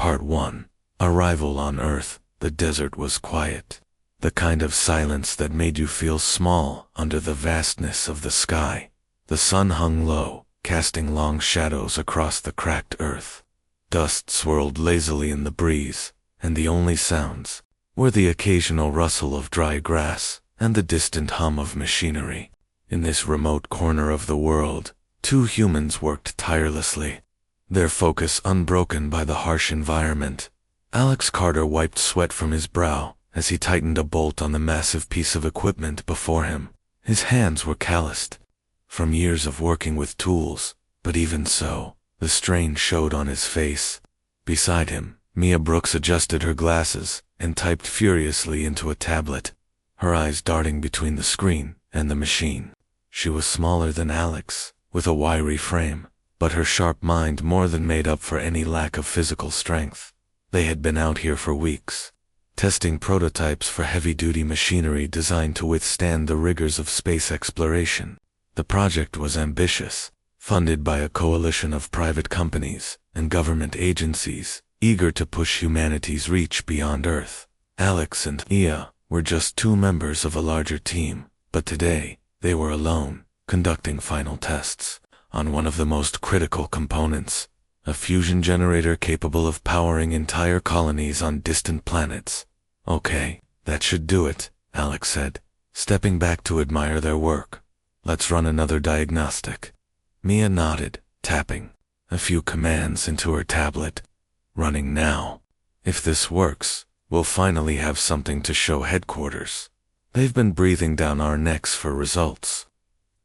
Part 1. Arrival on Earth. The desert was quiet. The kind of silence that made you feel small under the vastness of the sky. The sun hung low, casting long shadows across the cracked earth. Dust swirled lazily in the breeze, and the only sounds were the occasional rustle of dry grass and the distant hum of machinery. In this remote corner of the world, two humans worked tirelessly, their focus unbroken by the harsh environment. Alex Carter wiped sweat from his brow as he tightened a bolt on the massive piece of equipment before him. His hands were calloused from years of working with tools, but even so, the strain showed on his face. Beside him, Mia Brooks adjusted her glasses and typed furiously into a tablet, her eyes darting between the screen and the machine. She was smaller than Alex, with a wiry frame, but her sharp mind more than made up for any lack of physical strength. They had been out here for weeks, testing prototypes for heavy-duty machinery designed to withstand the rigors of space exploration. The project was ambitious, funded by a coalition of private companies and government agencies, eager to push humanity's reach beyond Earth. Alex and Mia were just two members of a larger team, but today, they were alone, conducting final tests on one of the most critical components, a fusion generator capable of powering entire colonies on distant planets. Okay, that should do it, Alex said, stepping back to admire their work. Let's run another diagnostic. Mia nodded, tapping a few commands into her tablet. Running now. If this works, we'll finally have something to show headquarters. They've been breathing down our necks for results.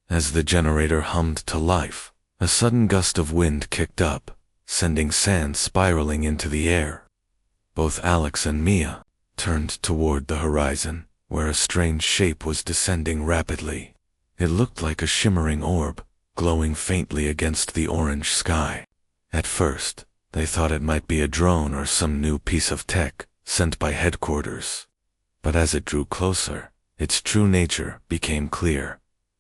As the generator hummed to life, a sudden gust of wind kicked up, sending sand spiraling into the air. Both Alex and Mia turned toward the horizon, where a strange shape was descending rapidly. It looked like a shimmering orb, glowing faintly against the orange sky. At first, they thought it might be a drone or some new piece of tech sent by headquarters. But as it drew closer, its true nature became clear.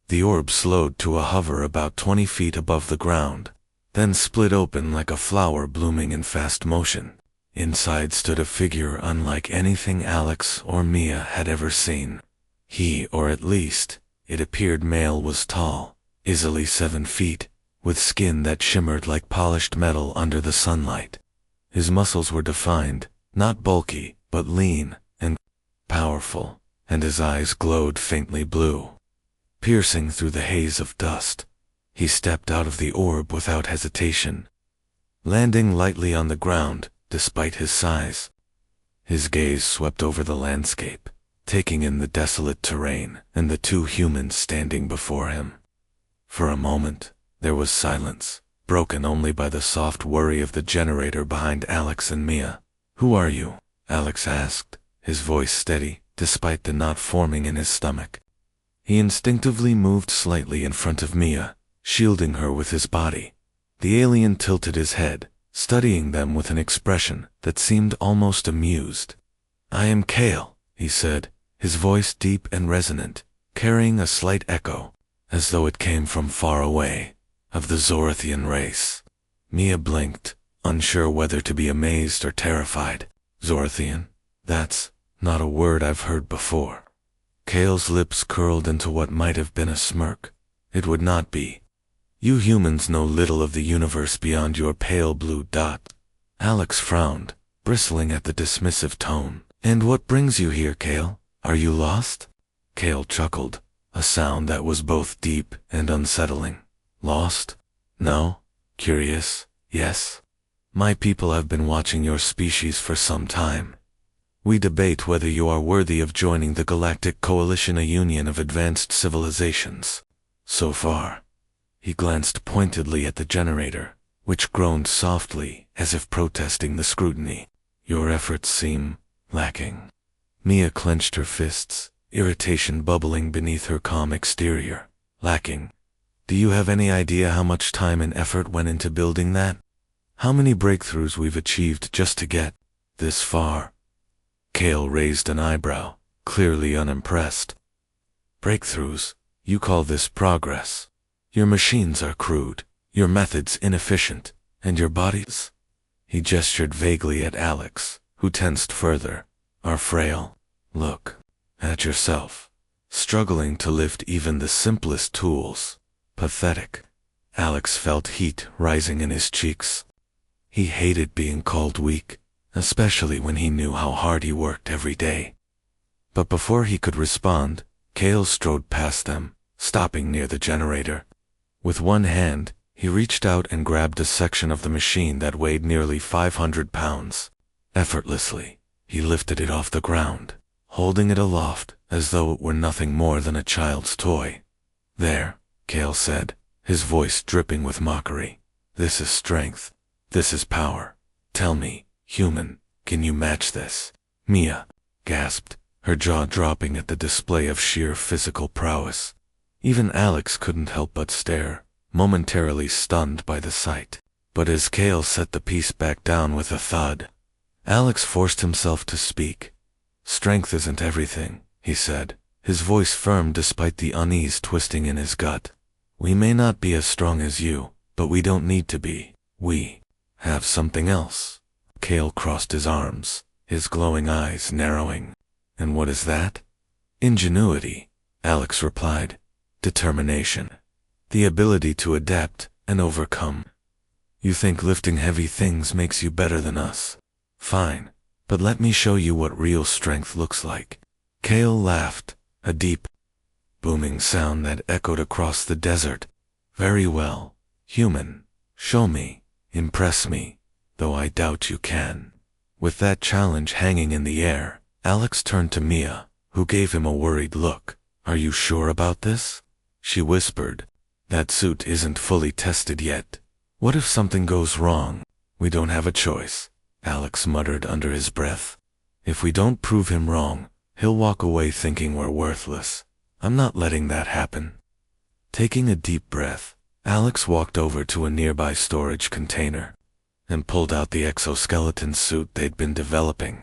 The orb slowed to a hover about 20 feet above the ground, then split open like a flower blooming in fast motion. Inside stood a figure unlike anything Alex or Mia had ever seen. He, or at least, it appeared male, was tall, easily 7 feet, with skin that shimmered like polished metal under the sunlight. His muscles were defined, not bulky, but lean and powerful, and his eyes glowed faintly blue. Piercing through the haze of dust, he stepped out of the orb without hesitation, landing lightly on the ground despite his size. His gaze swept over the landscape, taking in the desolate terrain and the two humans standing before him. For a moment, there was silence, broken only by the soft whirring of the generator behind Alex and Mia. "Who are you?" Alex asked, his voice steady, despite the knot forming in his stomach. He instinctively moved slightly in front of Mia, shielding her with his body. The alien tilted his head, studying them with an expression that seemed almost amused. "I am Kale," he said, his voice deep and resonant, carrying a slight echo, as though it came from far away, of the Zorathian race. Mia blinked, unsure whether to be amazed or terrified. "Zorathian? That's not a word I've heard before." Kale's lips curled into what might have been a smirk. "It would not be. You humans know little of the universe beyond your pale blue dot." Alex frowned, bristling at the dismissive tone. "And what brings you here, Kale? Are you lost?" Kale chuckled, a sound that was both deep and unsettling. "Lost? No. Curious? Yes. My people have been watching your species for some time. We debate whether you are worthy of joining the Galactic Coalition, a union of advanced civilizations. So far." He glanced pointedly at the generator, which groaned softly as if protesting the scrutiny. "Your efforts seem lacking." Mia clenched her fists, irritation bubbling beneath her calm exterior. "Lacking? Do you have any idea how much time and effort went into building that? How many breakthroughs we've achieved just to get this far?" Kale raised an eyebrow, clearly unimpressed. "Breakthroughs? You call this progress? Your machines are crude, your methods inefficient, and your bodies?" He gestured vaguely at Alex, who tensed further. Are frail. Look at yourself. Struggling to lift even the simplest tools. Pathetic. Alex felt heat rising in his cheeks. He hated being called weak, especially when he knew how hard he worked every day. But before he could respond, Cale strode past them, stopping near the generator. With one hand, he reached out and grabbed a section of the machine that weighed nearly 500 pounds. Effortlessly, he lifted it off the ground, holding it aloft as though it were nothing more than a child's toy. There, Cale said, his voice dripping with mockery. This is strength. This is power. Tell me, human, can you match this? Mia gasped, her jaw dropping at the display of sheer physical prowess. Even Alex couldn't help but stare, momentarily stunned by the sight. But as Cale set the piece back down with a thud, Alex forced himself to speak. Strength isn't everything, he said, his voice firm despite the unease twisting in his gut. We may not be as strong as you, but we don't need to be. We have something else. Cale crossed his arms, his glowing eyes narrowing. And what is that? Ingenuity, Alex replied. Determination. The ability to adapt and overcome. You think lifting heavy things makes you better than us? Fine, but let me show you what real strength looks like. Cale laughed, a deep, booming sound that echoed across the desert. Very well, human. Show me. Impress me, though I doubt you can. With that challenge hanging in the air, Alex turned to Mia, who gave him a worried look. Are you sure about this? She whispered. That suit isn't fully tested yet. What if something goes wrong? We don't have a choice, Alex muttered under his breath. If we don't prove him wrong, he'll walk away thinking we're worthless. I'm not letting that happen. Taking a deep breath, Alex walked over to a nearby storage container and pulled out the exoskeleton suit they'd been developing.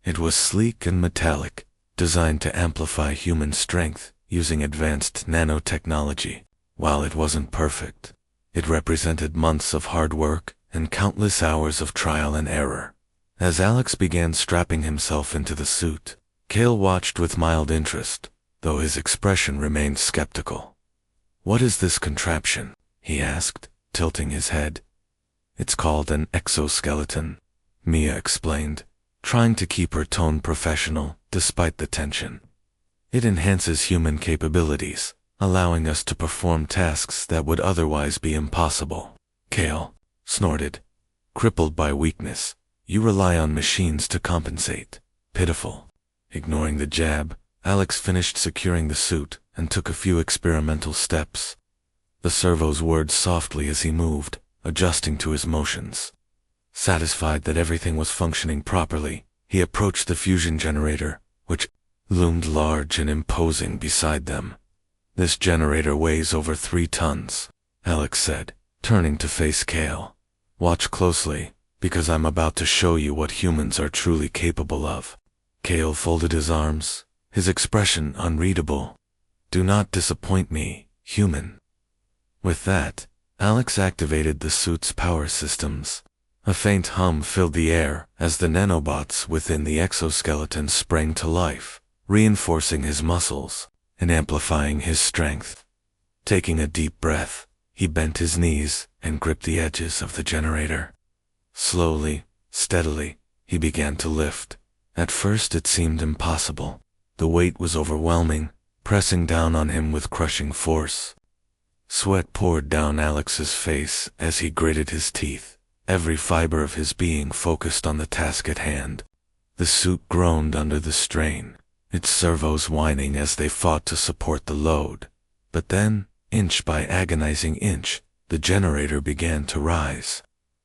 It was sleek and metallic, designed to amplify human strength using advanced nanotechnology. While it wasn't perfect, it represented months of hard work and countless hours of trial and error. As Alex began strapping himself into the suit, Cale watched with mild interest, though his expression remained skeptical. What is this contraption? He asked, tilting his head. It's called an exoskeleton, Mia explained, trying to keep her tone professional despite the tension. It enhances human capabilities, allowing us to perform tasks that would otherwise be impossible. Cale snorted. Crippled by weakness, you rely on machines to compensate. Pitiful. Ignoring the jab, Alex finished securing the suit and took a few experimental steps. The servos whirred softly as he moved, adjusting to his motions. Satisfied that everything was functioning properly, he approached the fusion generator, which loomed large and imposing beside them. This generator weighs over 3 tons, Alex said, turning to face Cale. Watch closely, because I'm about to show you what humans are truly capable of. Cale folded his arms, his expression unreadable. Do not disappoint me, human. With that, Alex activated the suit's power systems. A faint hum filled the air as the nanobots within the exoskeleton sprang to life, reinforcing his muscles and amplifying his strength. Taking a deep breath, he bent his knees and gripped the edges of the generator. Slowly, steadily, he began to lift. At first it seemed impossible. The weight was overwhelming, pressing down on him with crushing force. Sweat poured down Alex's face as he gritted his teeth, every fiber of his being focused on the task at hand. The suit groaned under the strain, its servos whining as they fought to support the load. But then, inch by agonizing inch, the generator began to rise.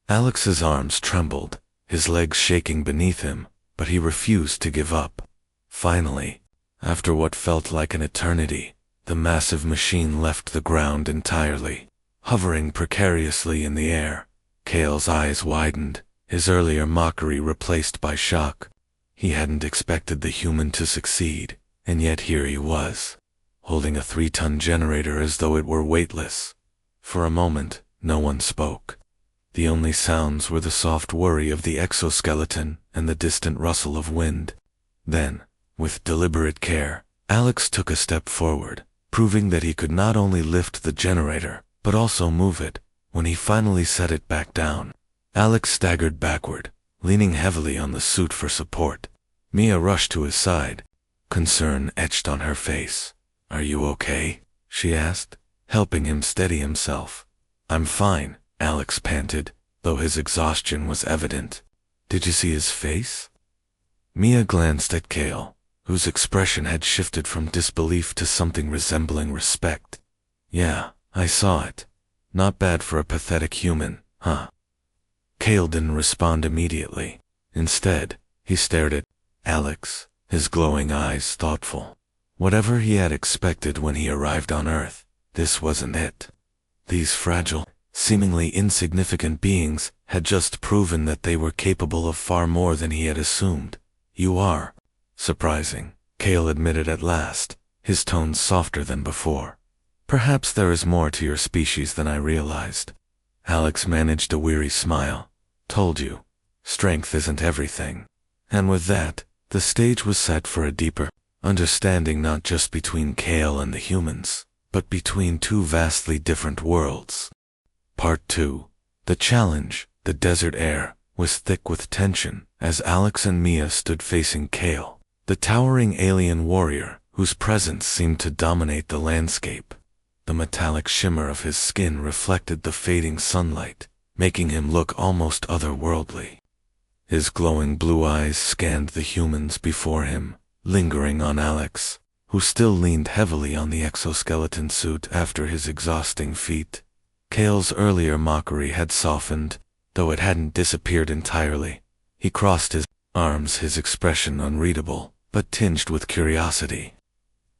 Alex's arms trembled, his legs shaking beneath him, but he refused to give up. Finally, after what felt like an eternity, the massive machine left the ground entirely, hovering precariously in the air. Cale's eyes widened, his earlier mockery replaced by shock. He hadn't expected the human to succeed, and yet here he was, holding a 3-ton generator as though it were weightless. For a moment, no one spoke. The only sounds were the soft worry of the exoskeleton and the distant rustle of wind. Then, with deliberate care, Alex took a step forward, proving that he could not only lift the generator, but also move it. When he finally set it back down, Alex staggered backward, leaning heavily on the suit for support. Mia rushed to his side, concern etched on her face. "Are you okay?" she asked, helping him steady himself. "I'm fine," Alex panted, though his exhaustion was evident. "Did you see his face?" Mia glanced at Kale, whose expression had shifted from disbelief to something resembling respect. "Yeah, I saw it. Not bad for a pathetic human, huh?" Kale didn't respond immediately. Instead, he stared at Alex, his glowing eyes thoughtful. Whatever he had expected when he arrived on Earth, this wasn't it. These fragile, seemingly insignificant beings had just proven that they were capable of far more than he had assumed. "You are surprising," Kale admitted at last, his tone softer than before. "Perhaps there is more to your species than I realized." Alex managed a weary smile. "Told you, strength isn't everything." And with that, the stage was set for a deeper understanding not just between Kale and the humans, but between two vastly different worlds. Part 2. The challenge, the desert air, was thick with tension as Alex and Mia stood facing Kale, the towering alien warrior whose presence seemed to dominate the landscape. The metallic shimmer of his skin reflected the fading sunlight, making him look almost otherworldly. His glowing blue eyes scanned the humans before him, lingering on Alex, who still leaned heavily on the exoskeleton suit after his exhausting feat. Kale's earlier mockery had softened, though it hadn't disappeared entirely. He crossed his arms, his expression unreadable, but tinged with curiosity.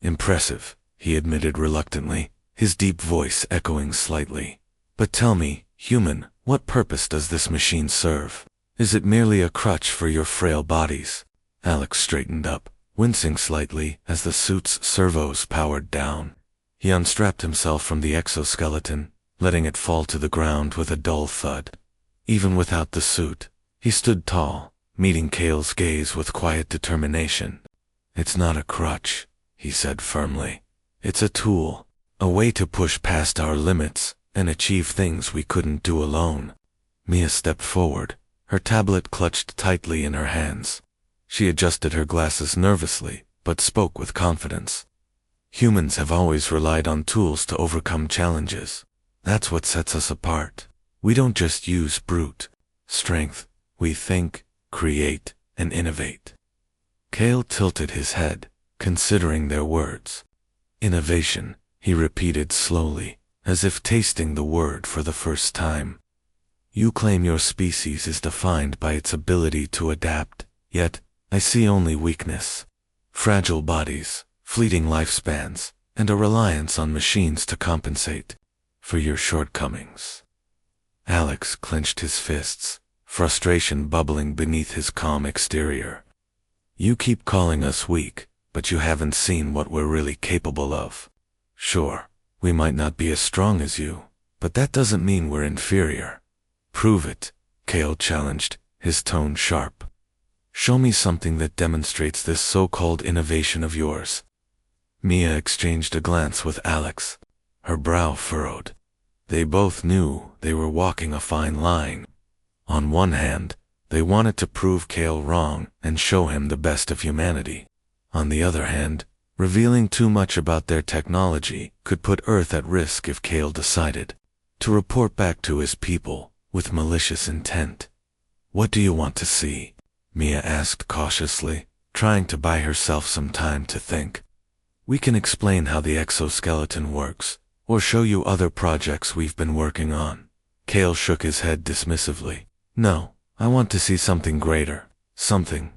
"Impressive," he admitted reluctantly, his deep voice echoing slightly. "But tell me, human, what purpose does this machine serve? Is it merely a crutch for your frail bodies?" Alex straightened up, wincing slightly as the suit's servos powered down. He unstrapped himself from the exoskeleton, letting it fall to the ground with a dull thud. Even without the suit, he stood tall, meeting Kale's gaze with quiet determination. "It's not a crutch," he said firmly. "It's a tool, a way to push past our limits and achieve things we couldn't do alone." Mia stepped forward, her tablet clutched tightly in her hands. She adjusted her glasses nervously, but spoke with confidence. "Humans have always relied on tools to overcome challenges. That's what sets us apart. We don't just use brute strength, we think, create, and innovate." Kale tilted his head, considering their words. "Innovation," he repeated slowly, as if tasting the word for the first time. "You claim your species is defined by its ability to adapt, yet I see only weakness. Fragile bodies, fleeting lifespans, and a reliance on machines to compensate for your shortcomings." Alex clenched his fists, frustration bubbling beneath his calm exterior. "You keep calling us weak, but you haven't seen what we're really capable of. Sure, we might not be as strong as you, but that doesn't mean we're inferior." "Prove it," Kale challenged, his tone sharp. "Show me something that demonstrates this so-called innovation of yours." Mia exchanged a glance with Alex, her brow furrowed. They both knew they were walking a fine line. On one hand, they wanted to prove Kale wrong and show him the best of humanity. On the other hand, revealing too much about their technology could put Earth at risk if Kale decided to report back to his people with malicious intent. "What do you want to see?" Mia asked cautiously, trying to buy herself some time to think. "We can explain how the exoskeleton works, or show you other projects we've been working on." Kale shook his head dismissively. "No, I want to see something greater, something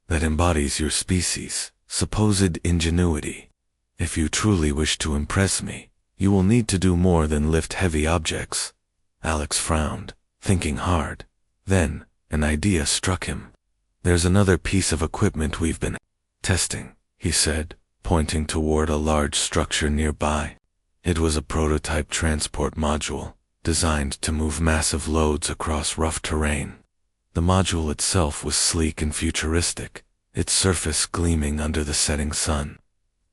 that embodies your species' supposed ingenuity. If you truly wish to impress me, you will need to do more than lift heavy objects." Alex frowned, thinking hard. Then, an idea struck him. "There's another piece of equipment we've been testing," he said, pointing toward a large structure nearby. It was a prototype transport module, designed to move massive loads across rough terrain. The module itself was sleek and futuristic, its surface gleaming under the setting sun.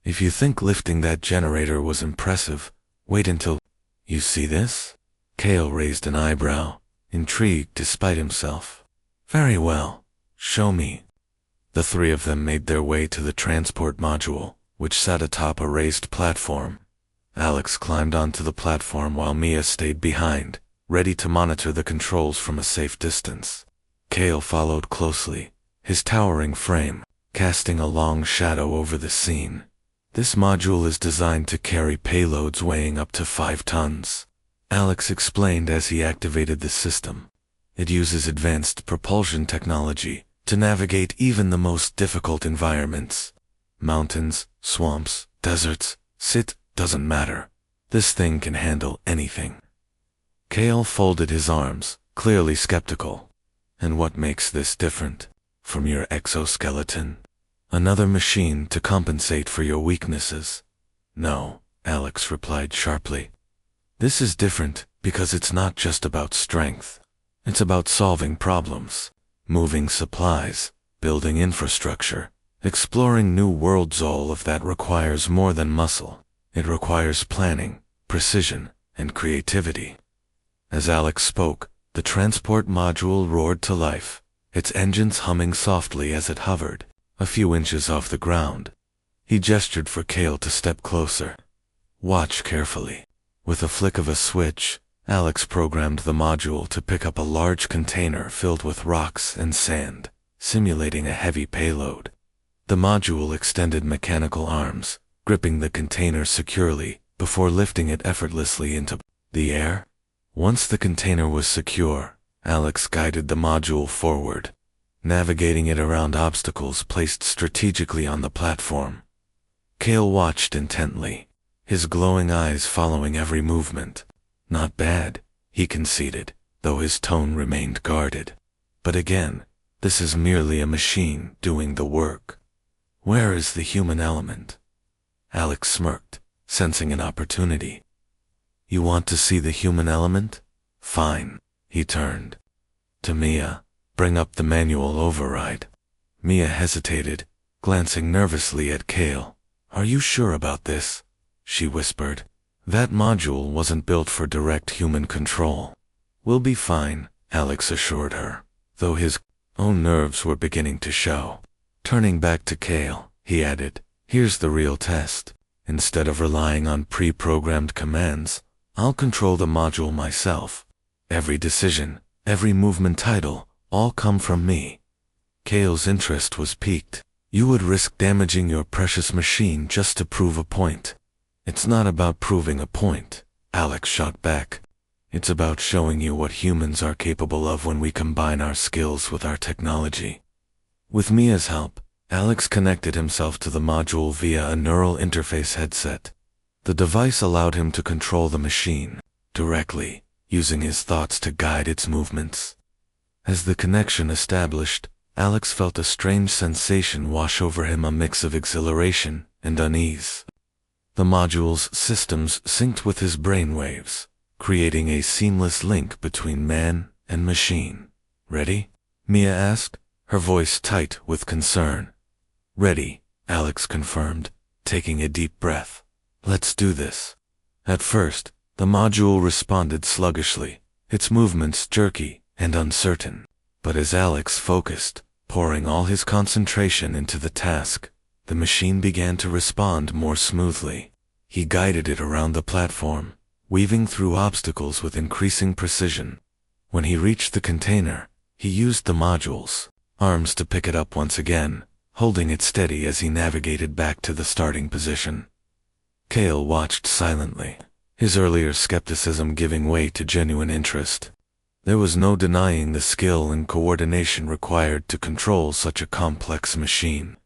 If you think lifting that generator was impressive, wait until you see this? Kale raised an eyebrow, intrigued despite himself. Very well, show me. The three of them made their way to the transport module, which sat atop a raised platform. Alex climbed onto the platform while Mia stayed behind, ready to monitor the controls from a safe distance. Kale followed closely, his towering frame casting a long shadow over the scene. This module is designed to carry payloads weighing up to 5 tons. Alex explained as he activated the system. It uses advanced propulsion technology to navigate even the most difficult environments. Mountains, swamps, deserts, doesn't matter. This thing can handle anything. Kale folded his arms, clearly skeptical. And what makes this different from your exoskeleton? Another machine to compensate for your weaknesses? No, Alex replied sharply. This is different because it's not just about strength. It's about solving problems, moving supplies, building infrastructure, exploring new worlds. All of that requires more than muscle. It requires planning, precision, and creativity. As Alex spoke, the transport module roared to life, its engines humming softly as it hovered a few inches off the ground. He gestured for Kale to step closer. Watch carefully. With a flick of a switch, Alex programmed the module to pick up a large container filled with rocks and sand, simulating a heavy payload. The module extended mechanical arms, gripping the container securely before lifting it effortlessly into the air. Once the container was secure, Alex guided the module forward, navigating it around obstacles placed strategically on the platform. Kale watched intently, his glowing eyes following every movement. Not bad, he conceded, though his tone remained guarded. But again, this is merely a machine doing the work. Where is the human element? Alex smirked, sensing an opportunity. You want to see the human element? Fine. He turned to Mia. Bring up the manual override. Mia hesitated, glancing nervously at Kale. Are you sure about this? She whispered. That module wasn't built for direct human control. We'll be fine, Alex assured her, though his own nerves were beginning to show. Turning back to Kale, he added, here's the real test. Instead of relying on pre-programmed commands, I'll control the module myself. Every decision, every movement title, all come from me. Kale's interest was piqued. You would risk damaging your precious machine just to prove a point. It's not about proving a point, Alex shot back. It's about showing you what humans are capable of when we combine our skills with our technology. With Mia's help, Alex connected himself to the module via a neural interface headset. The device allowed him to control the machine directly, using his thoughts to guide its movements. As the connection established, Alex felt a strange sensation wash over him, a mix of exhilaration and unease. The module's systems synced with his brainwaves, creating a seamless link between man and machine. Ready? Mia asked, her voice tight with concern. Ready, Alex confirmed, taking a deep breath. Let's do this. At first, the module responded sluggishly, its movements jerky and uncertain. But as Alex focused, pouring all his concentration into the task, the machine began to respond more smoothly. He guided it around the platform, weaving through obstacles with increasing precision. When he reached the container, he used the module's arms to pick it up once again, holding it steady as he navigated back to the starting position. Kale watched silently, his earlier skepticism giving way to genuine interest. There was no denying the skill and coordination required to control such a complex machine.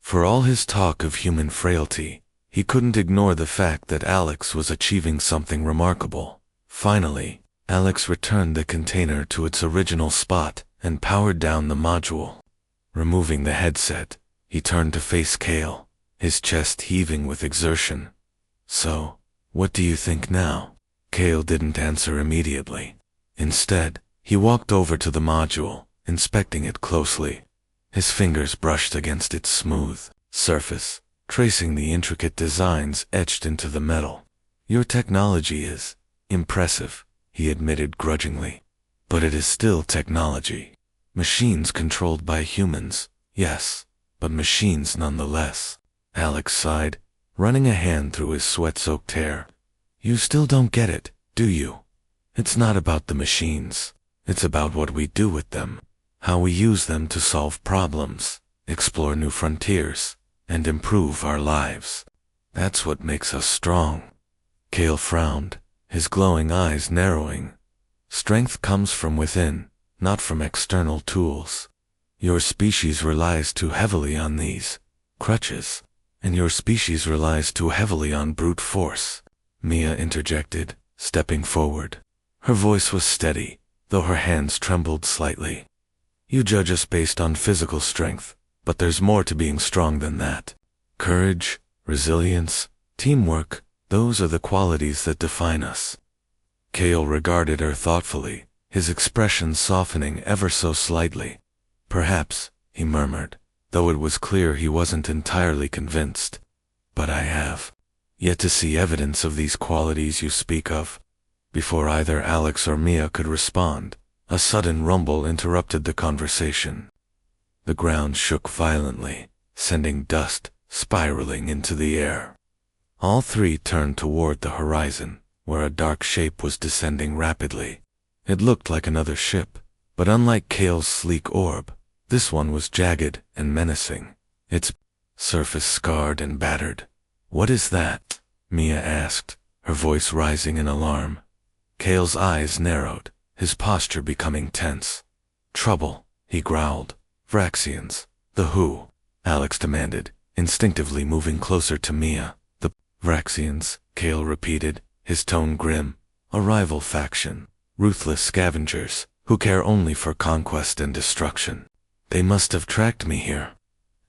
For all his talk of human frailty, he couldn't ignore the fact that Alex was achieving something remarkable. Finally, Alex returned the container to its original spot and powered down the module. Removing the headset, he turned to face Kale, his chest heaving with exertion. So, what do you think now? Kale didn't answer immediately. Instead, he walked over to the module, inspecting it closely. His fingers brushed against its smooth surface, tracing the intricate designs etched into the metal. "Your technology is impressive," he admitted grudgingly. "But it is still technology. Machines controlled by humans, yes, but machines nonetheless." Alex sighed, running a hand through his sweat-soaked hair. "You still don't get it, do you? It's not about the machines. It's about what we do with them, how we use them to solve problems, explore new frontiers, and improve our lives. That's what makes us strong." Kale frowned, his glowing eyes narrowing. "Strength comes from within, not from external tools. Your species relies too heavily on these crutches, and your species relies too heavily on brute force," Mia interjected, stepping forward. Her voice was steady, though her hands trembled slightly. "You judge us based on physical strength, but there's more to being strong than that. Courage, resilience, teamwork, those are the qualities that define us." Kale regarded her thoughtfully, his expression softening ever so slightly. "Perhaps," he murmured, though it was clear he wasn't entirely convinced. "But I have yet to see evidence of these qualities you speak of." Before either Alex or Mia could respond, a sudden rumble interrupted the conversation. The ground shook violently, sending dust spiraling into the air. All three turned toward the horizon, where a dark shape was descending rapidly. It looked like another ship, but unlike Kale's sleek orb, this one was jagged and menacing, its surface scarred and battered. "What is that?" Mia asked, her voice rising in alarm. Kale's eyes narrowed, his posture becoming tense. "Trouble," he growled. "Vraxians." "The who?" Alex demanded, instinctively moving closer to Mia. "The Vraxians," Kale repeated, his tone grim. "A rival faction. Ruthless scavengers, who care only for conquest and destruction. They must have tracked me here."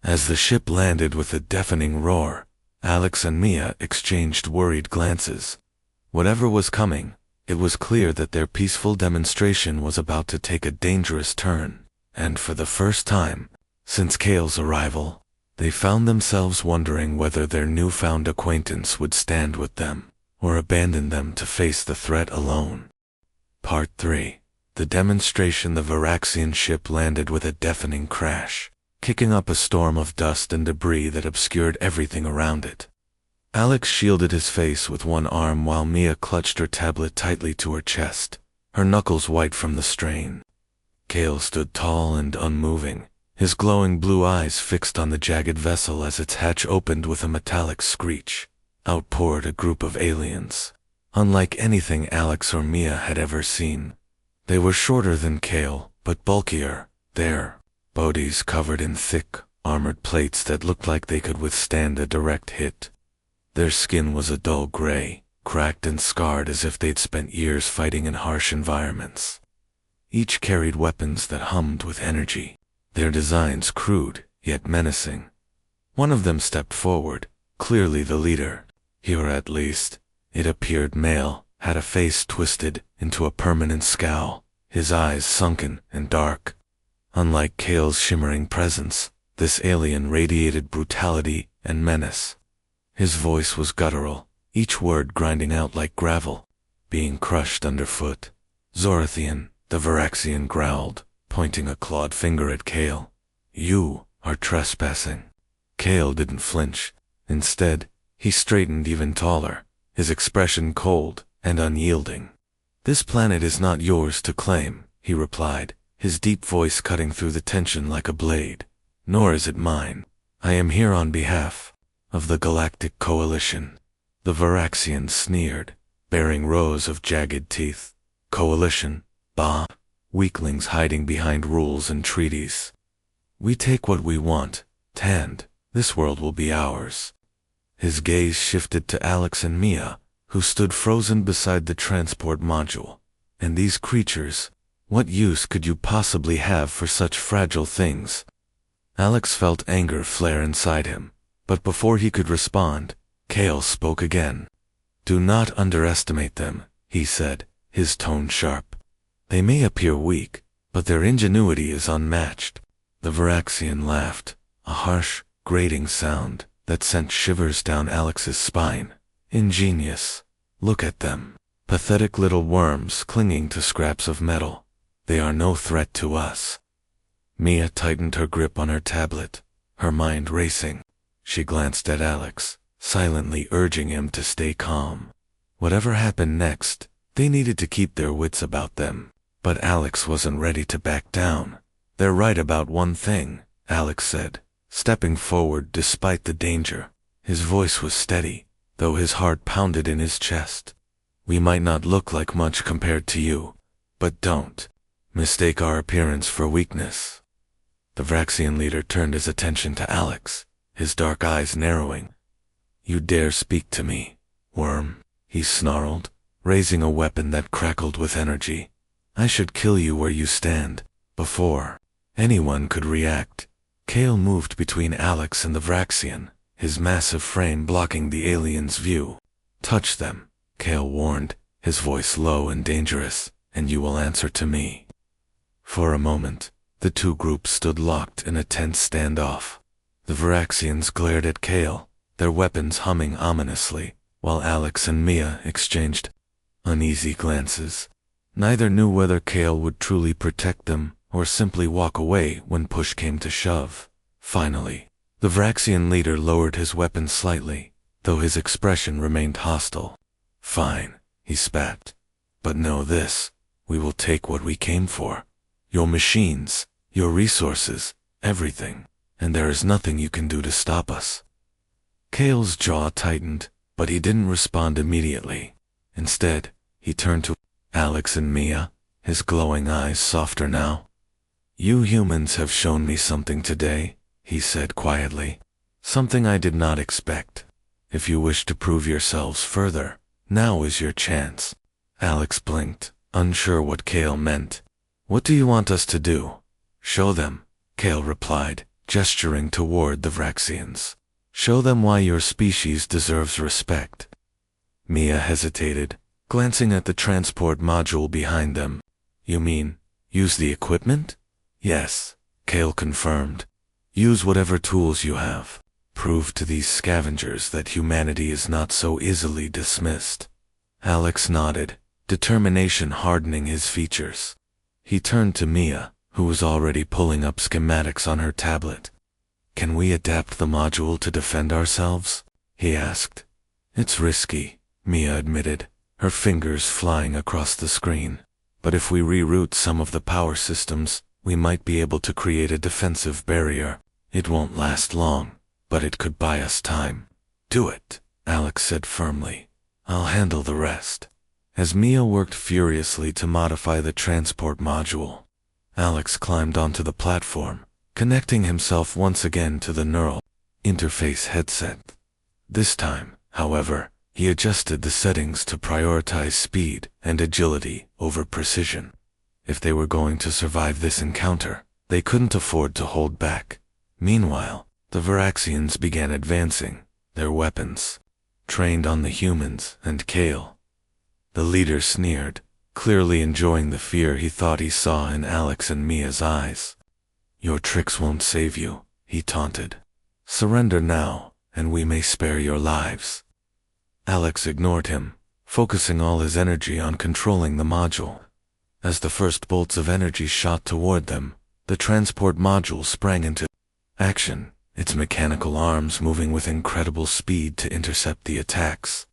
As the ship landed with a deafening roar, Alex and Mia exchanged worried glances. Whatever was coming, it was clear that their peaceful demonstration was about to take a dangerous turn, and for the first time since Kale's arrival, they found themselves wondering whether their newfound acquaintance would stand with them, or abandon them to face the threat alone. Part 3. The demonstration. The Varaxian ship landed with a deafening crash, kicking up a storm of dust and debris that obscured everything around it. Alex shielded his face with one arm while Mia clutched her tablet tightly to her chest, her knuckles white from the strain. Kale stood tall and unmoving, his glowing blue eyes fixed on the jagged vessel as its hatch opened with a metallic screech. Out poured a group of aliens, unlike anything Alex or Mia had ever seen. They were shorter than Kale, but bulkier, their bodies covered in thick, armored plates that looked like they could withstand a direct hit. Their skin was a dull gray, cracked and scarred as if they'd spent years fighting in harsh environments. Each carried weapons that hummed with energy, their designs crude, yet menacing. One of them stepped forward, clearly the leader. He, or at least, it appeared male, had a face twisted into a permanent scowl, his eyes sunken and dark. Unlike Kale's shimmering presence, this alien radiated brutality and menace. His voice was guttural, each word grinding out like gravel, being crushed underfoot. "Zorathian," the Varaxian growled, pointing a clawed finger at Kale. "You are trespassing." Kale didn't flinch. Instead, he straightened even taller, his expression cold and unyielding. "This planet is not yours to claim," he replied, his deep voice cutting through the tension like a blade. "Nor is it mine. I am here on behalf of the Galactic Coalition." The Varaxian sneered, baring rows of jagged teeth. "Coalition? Bah! Weaklings hiding behind rules and treaties. We take what we want, and this world will be ours." His gaze shifted to Alex and Mia, who stood frozen beside the transport module. "And these creatures, what use could you possibly have for such fragile things?" Alex felt anger flare inside him, but before he could respond, Kale spoke again. "Do not underestimate them," he said, his tone sharp. They may appear weak, but their ingenuity is unmatched. The Varaxian laughed, a harsh, grating sound that sent shivers down Alex's spine. Ingenious. Look at them. Pathetic little worms clinging to scraps of metal. They are no threat to us. Mia tightened her grip on her tablet, her mind racing. She glanced at Alex, silently urging him to stay calm. Whatever happened next, they needed to keep their wits about them. But Alex wasn't ready to back down. They're right about one thing, Alex said, stepping forward despite the danger. His voice was steady, though his heart pounded in his chest. We might not look like much compared to you, but don't mistake our appearance for weakness. The Vraxian leader turned his attention to Alex, his dark eyes narrowing. You dare speak to me, worm, he snarled, raising a weapon that crackled with energy. I should kill you where you stand. Before anyone could react, Kale moved between Alex and the Vraxian, his massive frame blocking the alien's view. Touch them, Kale warned, his voice low and dangerous, and you will answer to me. For a moment, the two groups stood locked in a tense standoff. The Varaxians glared at Kale, their weapons humming ominously, while Alex and Mia exchanged uneasy glances. Neither knew whether Kale would truly protect them or simply walk away when push came to shove. Finally, the Vraxian leader lowered his weapon slightly, though his expression remained hostile. Fine, he spat. But know this, we will take what we came for. Your machines, your resources, everything, and there is nothing you can do to stop us. Kale's jaw tightened, but he didn't respond immediately. Instead, he turned to Alex and Mia, his glowing eyes softer now. You humans have shown me something today, he said quietly. Something I did not expect. If you wish to prove yourselves further, now is your chance. Alex blinked, unsure what Kale meant. What do you want us to do? Show them, Kale replied, gesturing toward the Vraxians. Show them why your species deserves respect. Mia hesitated, glancing at the transport module behind them. You mean, use the equipment? Yes, Kale confirmed. Use whatever tools you have. Prove to these scavengers that humanity is not so easily dismissed. Alex nodded, determination hardening his features. He turned to Mia, who was already pulling up schematics on her tablet. Can we adapt the module to defend ourselves? He asked. It's risky, Mia admitted, her fingers flying across the screen. But if we reroute some of the power systems, we might be able to create a defensive barrier. It won't last long, but it could buy us time. Do it, Alex said firmly. I'll handle the rest. As Mia worked furiously to modify the transport module, Alex climbed onto the platform, connecting himself once again to the neural interface headset. This time, however, he adjusted the settings to prioritize speed and agility over precision. If they were going to survive this encounter, they couldn't afford to hold back. Meanwhile, the Varaxians began advancing, their weapons trained on the humans and Kale. The leader sneered, clearly enjoying the fear he thought he saw in Alex and Mia's eyes. Your tricks won't save you, he taunted. Surrender now, and we may spare your lives. Alex ignored him, focusing all his energy on controlling the module. As the first bolts of energy shot toward them, the transport module sprang into action, its mechanical arms moving with incredible speed to intercept the attacks.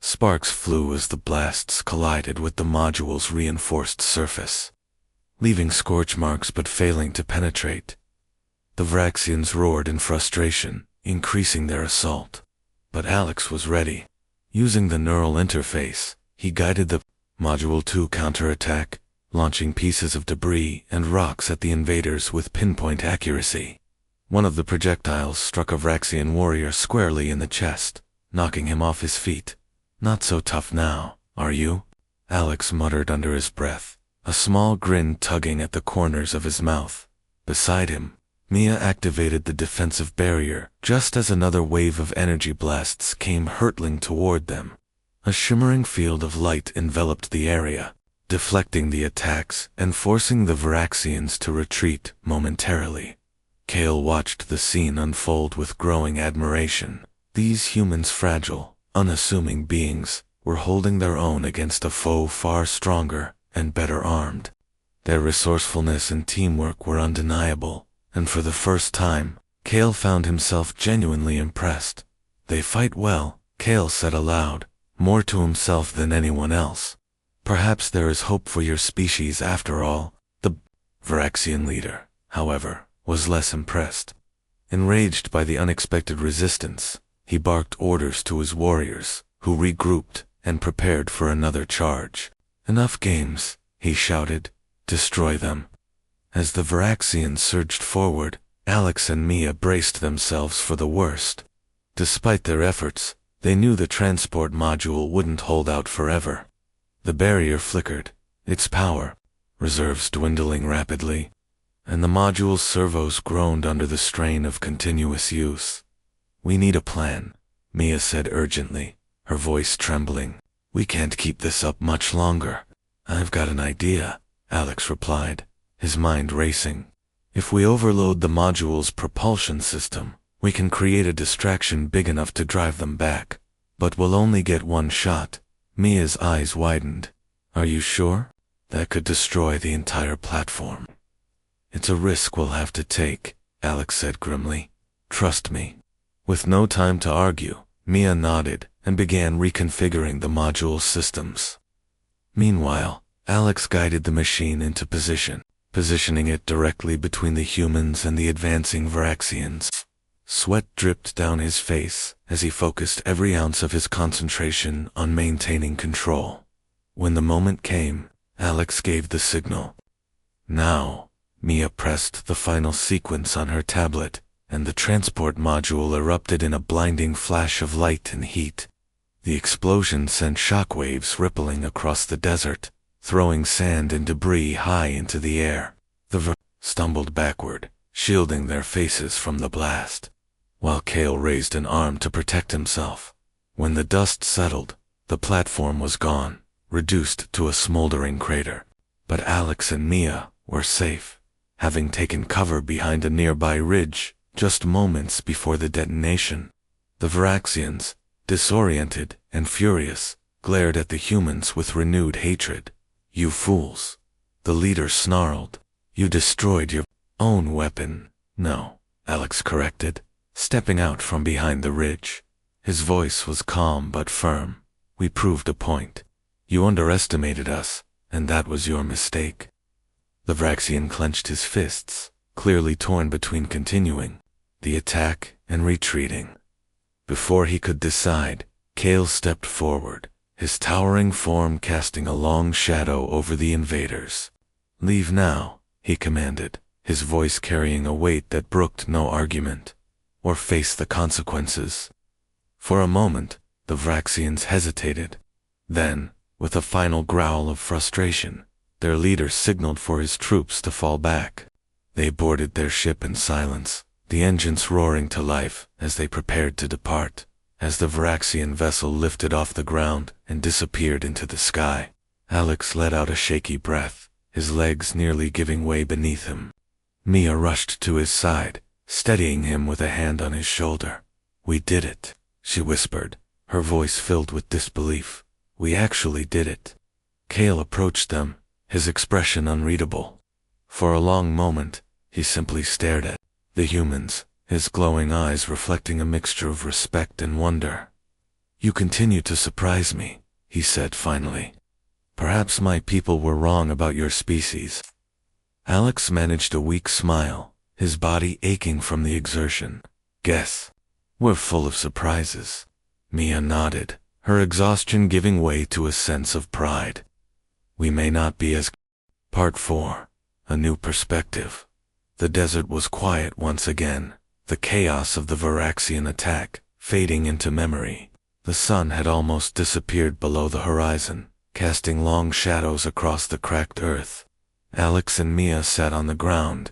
Sparks flew as the blasts collided with the module's reinforced surface, leaving scorch marks but failing to penetrate. The Vraxians roared in frustration, increasing their assault. But Alex was ready. Using the neural interface, he guided the Module 2 counterattack, launching pieces of debris and rocks at the invaders with pinpoint accuracy. One of the projectiles struck a Vraxian warrior squarely in the chest, knocking him off his feet. Not so tough now, are you? Alex muttered under his breath, a small grin tugging at the corners of his mouth. Beside him, Mia activated the defensive barrier just as another wave of energy blasts came hurtling toward them. A shimmering field of light enveloped the area, deflecting the attacks and forcing the Varaxians to retreat momentarily. Kale watched the scene unfold with growing admiration. These humans, fragile, unassuming beings, were holding their own against a foe far stronger and better armed. Their resourcefulness and teamwork were undeniable, and for the first time, Kale found himself genuinely impressed. "They fight well," Kale said aloud, more to himself than anyone else. "Perhaps there is hope for your species after all." The Varaxian leader, however, was less impressed. Enraged by the unexpected resistance, he barked orders to his warriors, who regrouped and prepared for another charge. "Enough games," he shouted. "Destroy them." As the Varaxians surged forward, Alex and Mia braced themselves for the worst. Despite their efforts, they knew the transport module wouldn't hold out forever. The barrier flickered, its power reserves dwindling rapidly, and the module's servos groaned under the strain of continuous use. "We need a plan," Mia said urgently, her voice trembling. "We can't keep this up much longer." "I've got an idea," Alex replied, his mind racing. "If we overload the module's propulsion system, we can create a distraction big enough to drive them back. But we'll only get one shot." Mia's eyes widened. "Are you sure? That could destroy the entire platform." "It's a risk we'll have to take," Alex said grimly. "Trust me." With no time to argue, Mia nodded and began reconfiguring the module's systems. Meanwhile, Alex guided the machine into position, positioning it directly between the humans and the advancing Varaxians. Sweat dripped down his face as he focused every ounce of his concentration on maintaining control. When the moment came, Alex gave the signal. "Now." Mia pressed the final sequence on her tablet, and the transport module erupted in a blinding flash of light and heat. The explosion sent shockwaves rippling across the desert, throwing sand and debris high into the air. The stumbled backward, shielding their faces from the blast, while Kale raised an arm to protect himself. When the dust settled, the platform was gone, reduced to a smoldering crater. But Alex and Mia were safe, having taken cover behind a nearby ridge just moments before the detonation. The Varaxians, disoriented and furious, glared at the humans with renewed hatred. "You fools," the leader snarled. "You destroyed your own weapon." "No," Alex corrected, stepping out from behind the ridge. His voice was calm but firm. "We proved a point. You underestimated us, and that was your mistake." The Varaxian clenched his fists, clearly torn between continuing the attack and retreating. Before he could decide, Kale stepped forward, his towering form casting a long shadow over the invaders. "Leave now," he commanded, his voice carrying a weight that brooked no argument. "Or face the consequences." For a moment, the Varaxians hesitated. Then, with a final growl of frustration, their leader signaled for his troops to fall back. They boarded their ship in silence, the engines roaring to life as they prepared to depart. As the Varaxian vessel lifted off the ground and disappeared into the sky, Alex let out a shaky breath, his legs nearly giving way beneath him. Mia rushed to his side, steadying him with a hand on his shoulder. "We did it," she whispered, her voice filled with disbelief. "We actually did it." Kale approached them, his expression unreadable. For a long moment, he simply stared at the humans, his glowing eyes reflecting a mixture of respect and wonder. "You continue to surprise me," he said finally. "Perhaps my people were wrong about your species." Alex managed a weak smile, his body aching from the exertion. "Guess. We're full of surprises." Mia nodded, her exhaustion giving way to a sense of pride. "We may not be as..." Part 4. A New Perspective. The desert was quiet once again, the chaos of the Varaxian attack fading into memory. The sun had almost disappeared below the horizon, casting long shadows across the cracked earth. Alex and Mia sat on the ground,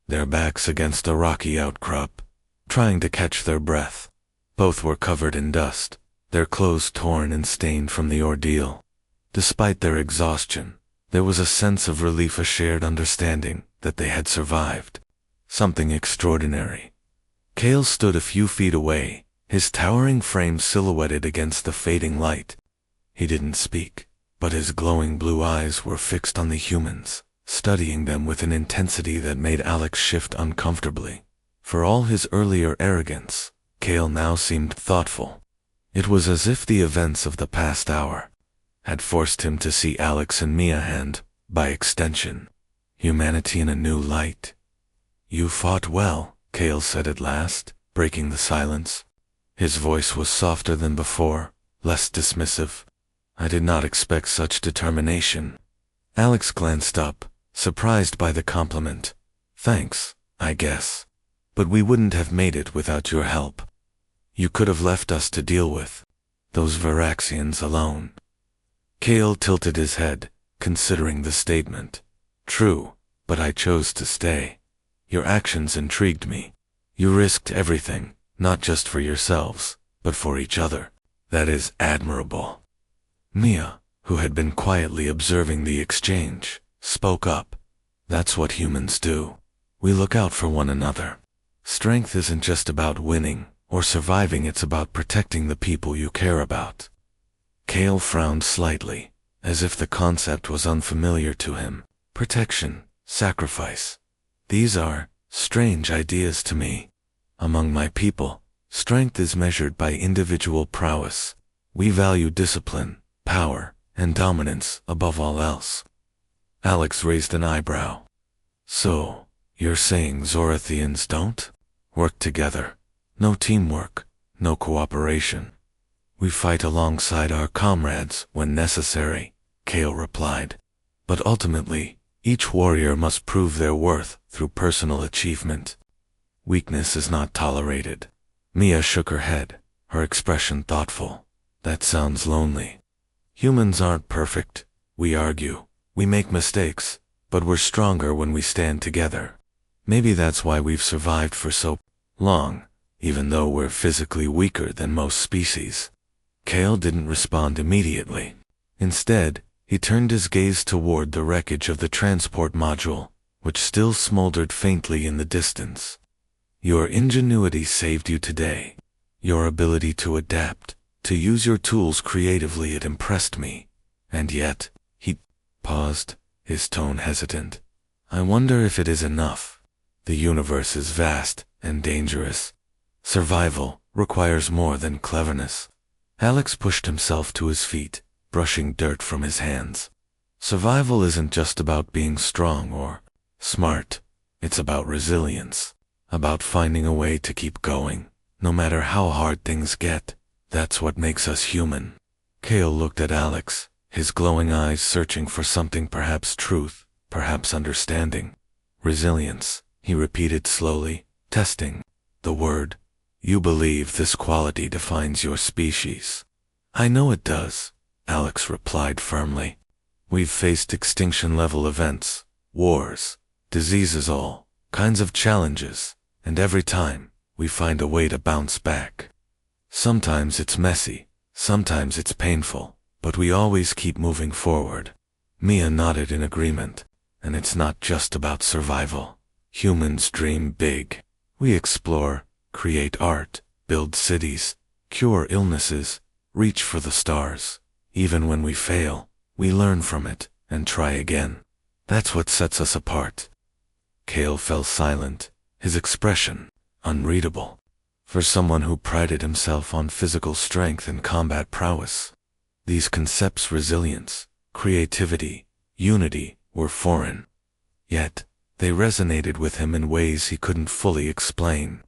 their backs against a rocky outcrop, trying to catch their breath. Both were covered in dust, their clothes torn and stained from the ordeal. Despite their exhaustion, there was a sense of relief, a shared understanding that they had survived. Something extraordinary. Cale stood a few feet away, his towering frame silhouetted against the fading light. He didn't speak, but his glowing blue eyes were fixed on the humans, studying them with an intensity that made Alex shift uncomfortably. For all his earlier arrogance, Cale now seemed thoughtful. It was as if the events of the past hour had forced him to see Alex and Mia and, by extension, humanity in a new light. "You fought well," Cale said at last, breaking the silence. His voice was softer than before, less dismissive. "I did not expect such determination." Alex glanced up, surprised by the compliment. "Thanks, I guess. But we wouldn't have made it without your help. You could have left us to deal with those Varaxians alone." Cale tilted his head, considering the statement. "True, but I chose to stay. Your actions intrigued me. You risked everything, not just for yourselves, but for each other. That is admirable." Mia, who had been quietly observing the exchange, spoke up. "That's what humans do. We look out for one another. Strength isn't just about winning or surviving, it's about protecting the people you care about." Cale frowned slightly, as if the concept was unfamiliar to him. Protection, sacrifice. These are strange ideas to me. Among my people, strength is measured by individual prowess. We value discipline, power, and dominance above all else. Alex raised an eyebrow. "So, you're saying Zorathians don't work together? No teamwork, no cooperation?" "We fight alongside our comrades when necessary," Cale replied. "But ultimately, each warrior must prove their worth through personal achievement. Weakness is not tolerated." Mia shook her head, her expression thoughtful. "That sounds lonely. Humans aren't perfect, we argue. We make mistakes, but we're stronger when we stand together. Maybe that's why we've survived for so long, even though we're physically weaker than most species." Cale didn't respond immediately. Instead, he turned his gaze toward the wreckage of the transport module, which still smoldered faintly in the distance. "Your ingenuity saved you today. Your ability to adapt, to use your tools creatively, it impressed me. And yet," he paused, his tone hesitant, "I wonder if it is enough. The universe is vast and dangerous. Survival requires more than cleverness." Alex pushed himself to his feet, brushing dirt from his hands. "Survival isn't just about being strong or smart. It's about resilience, about finding a way to keep going, no matter how hard things get. That's what makes us human." Cale looked at Alex, his glowing eyes searching for something, perhaps truth, perhaps understanding. "Resilience," he repeated slowly, testing the word. "You believe this quality defines your species?" "I know it does," Alex replied firmly. "We've faced extinction-level events, wars, diseases, all kinds of challenges, and every time, we find a way to bounce back. Sometimes it's messy, sometimes it's painful, but we always keep moving forward." Mia nodded in agreement. "And it's not just about survival. Humans dream big. We explore, create art, build cities, cure illnesses, reach for the stars. Even when we fail, we learn from it and try again. That's what sets us apart." Cale fell silent, his expression unreadable. For someone who prided himself on physical strength and combat prowess, these concepts, resilience, creativity, unity, were foreign. Yet, they resonated with him in ways he couldn't fully explain.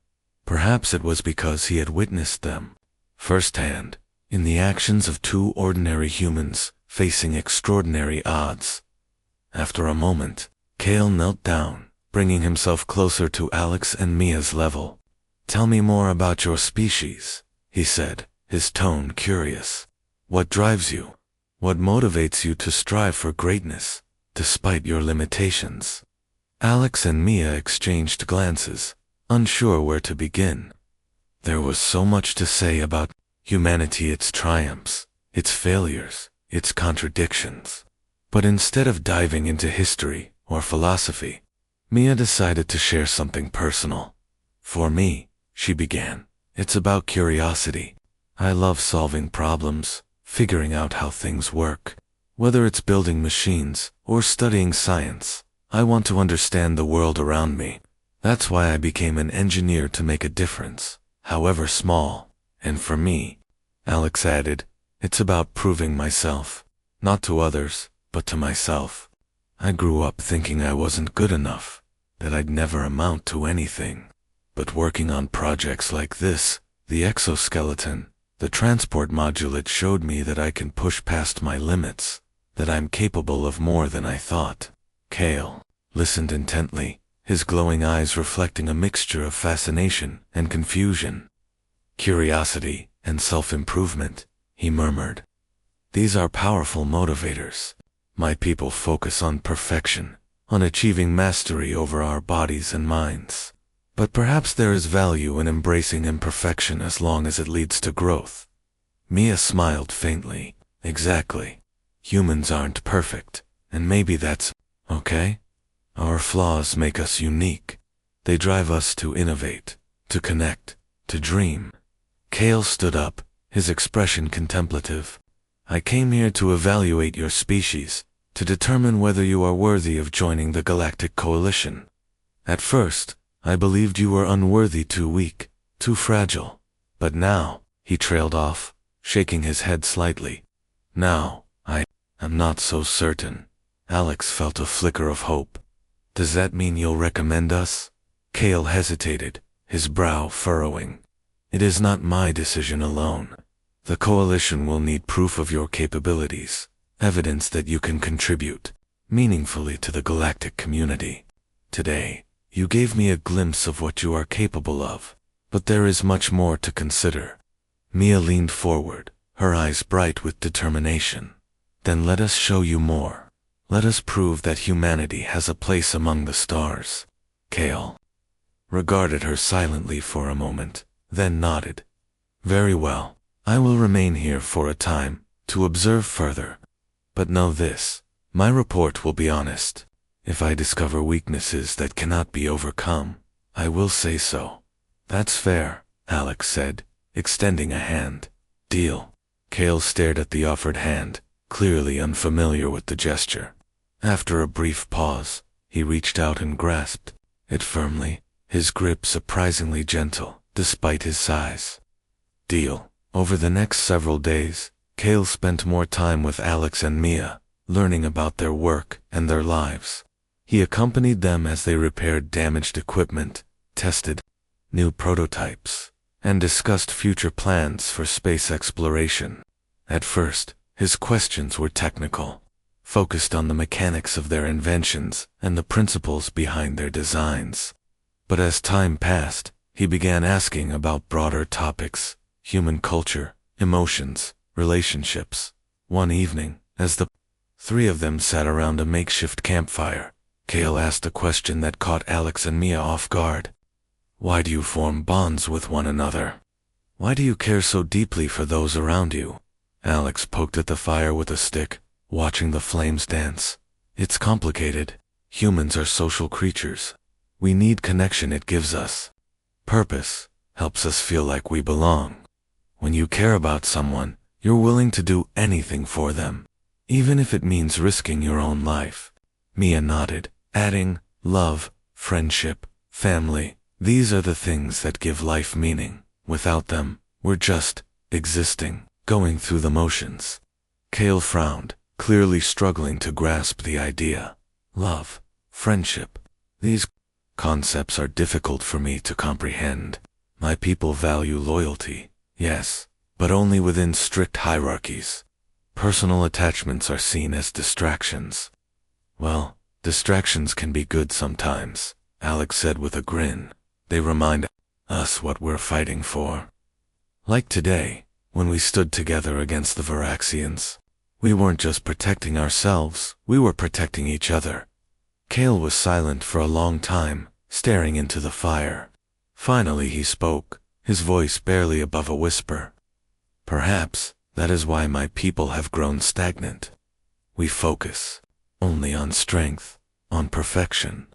Perhaps it was because he had witnessed them firsthand, in the actions of two ordinary humans facing extraordinary odds. After a moment, Cale knelt down, bringing himself closer to Alex and Mia's level. "Tell me more about your species," he said, his tone curious. "What drives you? What motivates you to strive for greatness, despite your limitations?" Alex and Mia exchanged glances, unsure where to begin. There was so much to say about humanity, its triumphs, its failures, its contradictions. But instead of diving into history or philosophy, Mia decided to share something personal. For me, she began, it's about curiosity. I love solving problems, figuring out how things work. Whether it's building machines or studying science, I want to understand the world around me. That's why I became an engineer, to make a difference, however small. And for me, Alex added, it's about proving myself, not to others, but to myself. I grew up thinking I wasn't good enough, that I'd never amount to anything. But working on projects like this, the exoskeleton, the transport module, it showed me that I can push past my limits, that I'm capable of more than I thought. Kale listened intently, his glowing eyes reflecting a mixture of fascination and confusion. Curiosity and self-improvement, he murmured. These are powerful motivators. My people focus on perfection, on achieving mastery over our bodies and minds. But perhaps there is value in embracing imperfection as long as it leads to growth. Mia smiled faintly. Exactly. Humans aren't perfect, and maybe that's okay. Our flaws make us unique. They drive us to innovate, to connect, to dream. Kale stood up, his expression contemplative. I came here to evaluate your species, to determine whether you are worthy of joining the Galactic Coalition. At first, I believed you were unworthy, too weak, too fragile. But now, he trailed off, shaking his head slightly. Now, I'm not so certain. Alex felt a flicker of hope. Does that mean you'll recommend us? Kale hesitated, his brow furrowing. It is not my decision alone. The Coalition will need proof of your capabilities, evidence that you can contribute meaningfully to the galactic community. Today, you gave me a glimpse of what you are capable of, but there is much more to consider. Mia leaned forward, her eyes bright with determination. Then let us show you more. Let us prove that humanity has a place among the stars. Kale regarded her silently for a moment, then nodded. Very well, I will remain here for a time, to observe further. But know this, my report will be honest. If I discover weaknesses that cannot be overcome, I will say so. That's fair, Alex said, extending a hand. Deal. Kale stared at the offered hand, clearly unfamiliar with the gesture. After a brief pause, he reached out and grasped it firmly, his grip surprisingly gentle, despite his size. Deal. Over the next several days, Kale spent more time with Alex and Mia, learning about their work and their lives. He accompanied them as they repaired damaged equipment, tested new prototypes, and discussed future plans for space exploration. At first, his questions were technical, focused on the mechanics of their inventions and the principles behind their designs. But as time passed, he began asking about broader topics, human culture, emotions, relationships. One evening, as the three of them sat around a makeshift campfire, Kale asked a question that caught Alex and Mia off guard. Why do you form bonds with one another? Why do you care so deeply for those around you? Alex poked at the fire with a stick, watching the flames dance. It's complicated. Humans are social creatures. We need connection. It gives us purpose, helps us feel like we belong. When you care about someone, you're willing to do anything for them, even if it means risking your own life. Mia nodded, adding, love, friendship, family, these are the things that give life meaning. Without them, we're just existing, going through the motions. Kale frowned, clearly struggling to grasp the idea. Love, friendship, these concepts are difficult for me to comprehend. My people value loyalty, yes, but only within strict hierarchies. Personal attachments are seen as distractions. Well, distractions can be good sometimes, Alex said with a grin. They remind us what we're fighting for. Like today, when we stood together against the Varaxians. We weren't just protecting ourselves, we were protecting each other. Kale was silent for a long time, staring into the fire. Finally he spoke, his voice barely above a whisper. Perhaps that is why my people have grown stagnant. We focus only on strength, on perfection.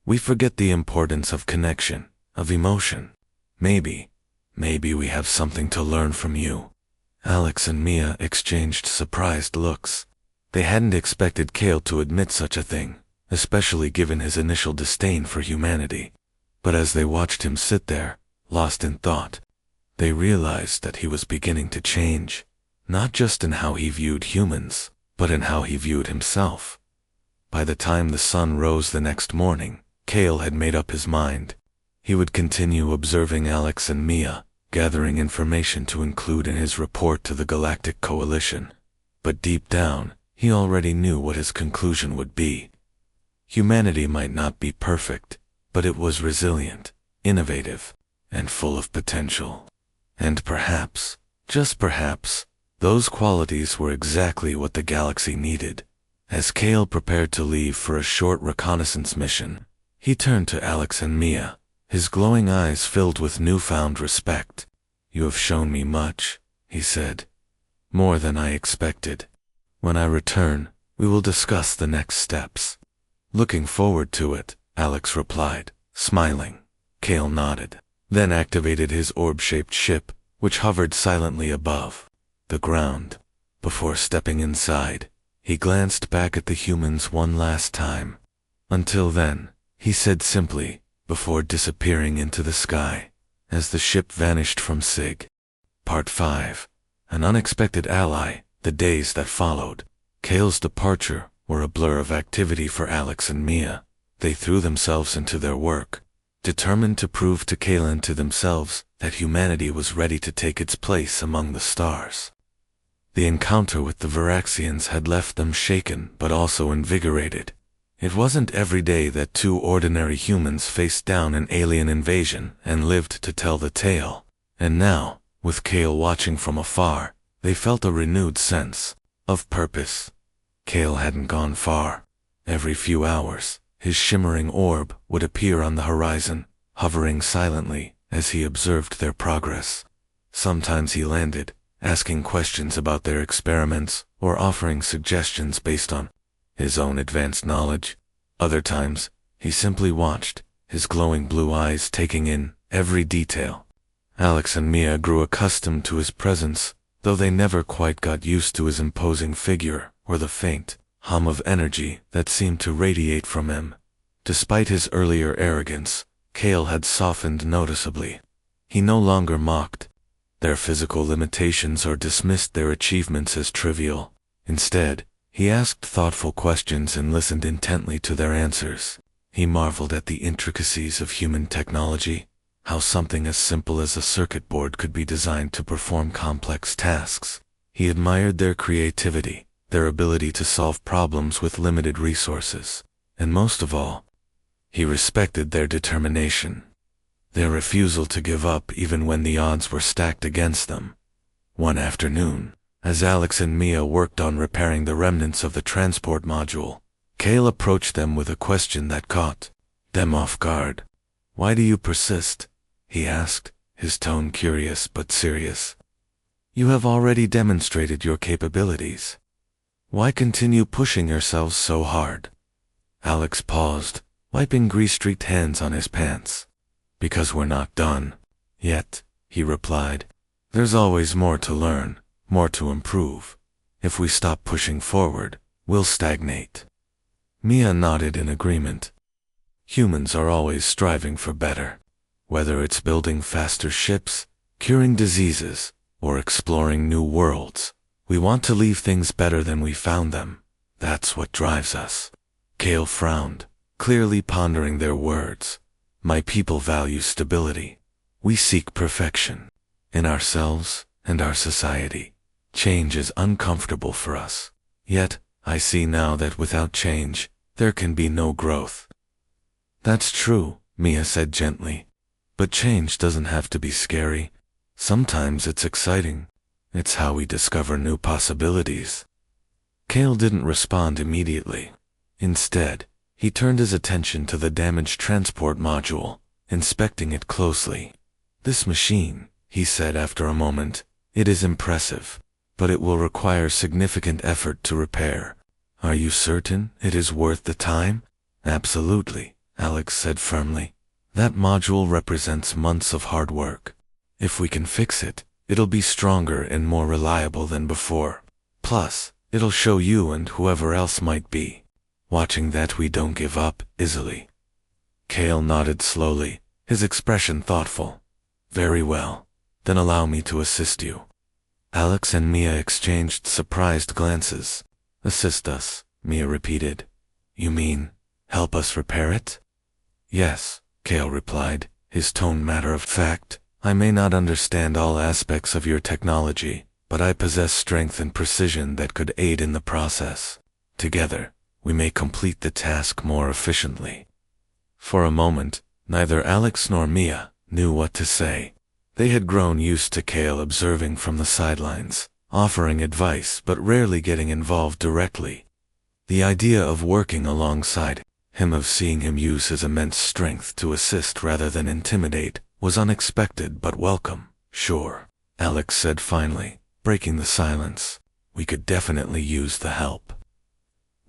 We forget the importance of connection, of emotion. Maybe we have something to learn from you." Alex and Mia exchanged surprised looks. They hadn't expected Cale to admit such a thing, especially given his initial disdain for humanity. But as they watched him sit there, lost in thought, they realized that he was beginning to change, not just in how he viewed humans, but in how he viewed himself. By the time the sun rose the next morning, Cale had made up his mind. He would continue observing Alex and Mia, gathering information to include in his report to the Galactic Coalition. But deep down, he already knew what his conclusion would be. Humanity might not be perfect, but it was resilient, innovative, and full of potential. And perhaps, just perhaps, those qualities were exactly what the galaxy needed. As Cale prepared to leave for a short reconnaissance mission, he turned to Alex and Mia, his glowing eyes filled with newfound respect. "You have shown me much," he said. "More than I expected. When I return, we will discuss the next steps." "Looking forward to it," Alex replied, smiling. Cale nodded, then activated his orb-shaped ship, which hovered silently above the ground. Before stepping inside, he glanced back at the humans one last time. "Until then," he said simply, before disappearing into the sky, as the ship vanished from Sig. Part 5. An unexpected ally. The days that followed Cale's departure were a blur of activity for Alex and Mia. They threw themselves into their work, determined to prove to Cale and to themselves that humanity was ready to take its place among the stars. The encounter with the Viraxians had left them shaken but also invigorated. It wasn't every day that two ordinary humans faced down an alien invasion and lived to tell the tale. And now, with Cale watching from afar, they felt a renewed sense of purpose. Cale hadn't gone far. Every few hours, his shimmering orb would appear on the horizon, hovering silently as he observed their progress. Sometimes he landed, asking questions about their experiments or offering suggestions based on his own advanced knowledge. Other times, he simply watched, his glowing blue eyes taking in every detail. Alex and Mia grew accustomed to his presence, though they never quite got used to his imposing figure or the faint hum of energy that seemed to radiate from him. Despite his earlier arrogance, Cale had softened noticeably. He no longer mocked their physical limitations or dismissed their achievements as trivial. Instead, he asked thoughtful questions and listened intently to their answers. He marveled at the intricacies of human technology, how something as simple as a circuit board could be designed to perform complex tasks. He admired their creativity, their ability to solve problems with limited resources, and most of all, he respected their determination, their refusal to give up even when the odds were stacked against them. One afternoon, as Alex and Mia worked on repairing the remnants of the transport module, Cale approached them with a question that caught them off guard. "Why do you persist?" he asked, his tone curious but serious. "You have already demonstrated your capabilities. Why continue pushing yourselves so hard?" Alex paused, wiping grease-streaked hands on his pants. "Because we're not done yet," he replied. "There's always more to learn, more to improve. If we stop pushing forward, we'll stagnate." Mia nodded in agreement. Humans are always striving for better. Whether it's building faster ships, curing diseases, or exploring new worlds, we want to leave things better than we found them. That's what drives us. Cale frowned, clearly pondering their words. "My people value stability. We seek perfection. In ourselves and our society. Change is uncomfortable for us. Yet, I see now that without change, there can be no growth." "That's true," Mia said gently. "But change doesn't have to be scary. Sometimes it's exciting. It's how we discover new possibilities." Cale didn't respond immediately. Instead, he turned his attention to the damaged transport module, inspecting it closely. "This machine," he said after a moment, It is impressive, but it will require significant effort to repair. Are you certain it is worth the time? Absolutely, Alex said firmly. That module represents months of hard work. If we can fix it, it'll be stronger and more reliable than before. Plus, it'll show you and whoever else might be watching that we don't give up easily. Kale nodded slowly, his expression thoughtful. Very well. Then allow me to assist you. Alex and Mia exchanged surprised glances. Assist us, Mia repeated. You mean, help us repair it? Yes, Kale replied, his tone matter of fact. I may not understand all aspects of your technology, but I possess strength and precision that could aid in the process. Together, we may complete the task more efficiently. For a moment, neither Alex nor Mia knew what to say. They had grown used to Kale observing from the sidelines, offering advice but rarely getting involved directly. The idea of working alongside him, of seeing him use his immense strength to assist rather than intimidate, was unexpected but welcome. Sure, Alex said finally, breaking the silence. We could definitely use the help.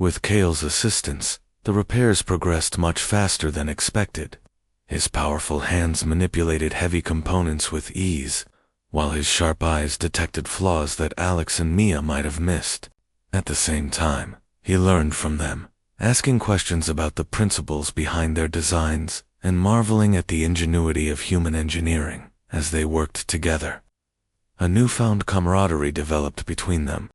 With Kale's assistance, the repairs progressed much faster than expected. His powerful hands manipulated heavy components with ease, while his sharp eyes detected flaws that Alex and Mia might have missed. At the same time, he learned from them, asking questions about the principles behind their designs and marveling at the ingenuity of human engineering as they worked together. A newfound camaraderie developed between them.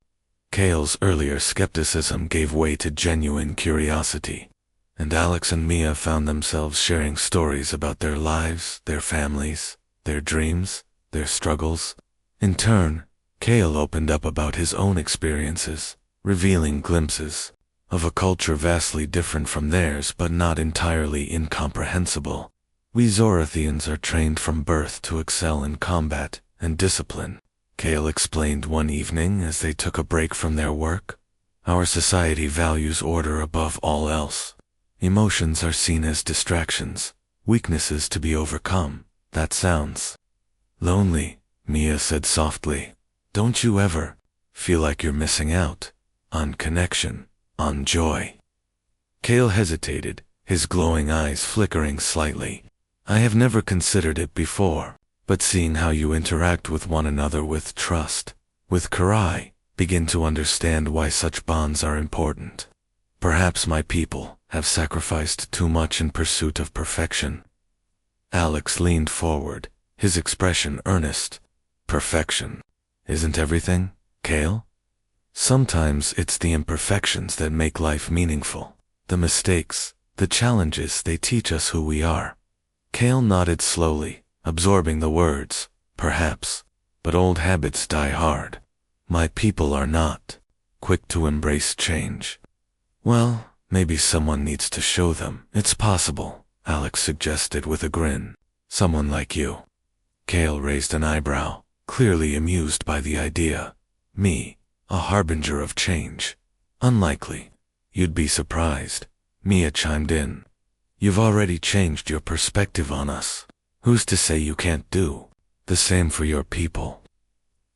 Kale's earlier skepticism gave way to genuine curiosity, and Alex and Mia found themselves sharing stories about their lives, their families, their dreams, their struggles. In turn, Kale opened up about his own experiences, revealing glimpses of a culture vastly different from theirs but not entirely incomprehensible. We Zorathians are trained from birth to excel in combat and discipline, Kale explained one evening as they took a break from their work. Our society values order above all else. Emotions are seen as distractions, weaknesses to be overcome. That sounds lonely, Mia said softly. Don't you ever feel like you're missing out on connection, on joy? Kale hesitated, his glowing eyes flickering slightly. I have never considered it before, but seeing how you interact with one another with trust, with Karai, begin to understand why such bonds are important. Perhaps my people have sacrificed too much in pursuit of perfection. Alex leaned forward, his expression earnest. Perfection isn't everything, Kale? Sometimes it's the imperfections that make life meaningful. The mistakes, the challenges, they teach us who we are. Kale nodded slowly, absorbing the words. Perhaps, but old habits die hard. My people are not quick to embrace change. Well, maybe someone needs to show them it's possible, Alex suggested with a grin. Someone like you. Kale raised an eyebrow, clearly amused by the idea. Me, a harbinger of change? Unlikely. You'd be surprised, Mia chimed in. You've already changed your perspective on us. Who's to say you can't do the same for your people?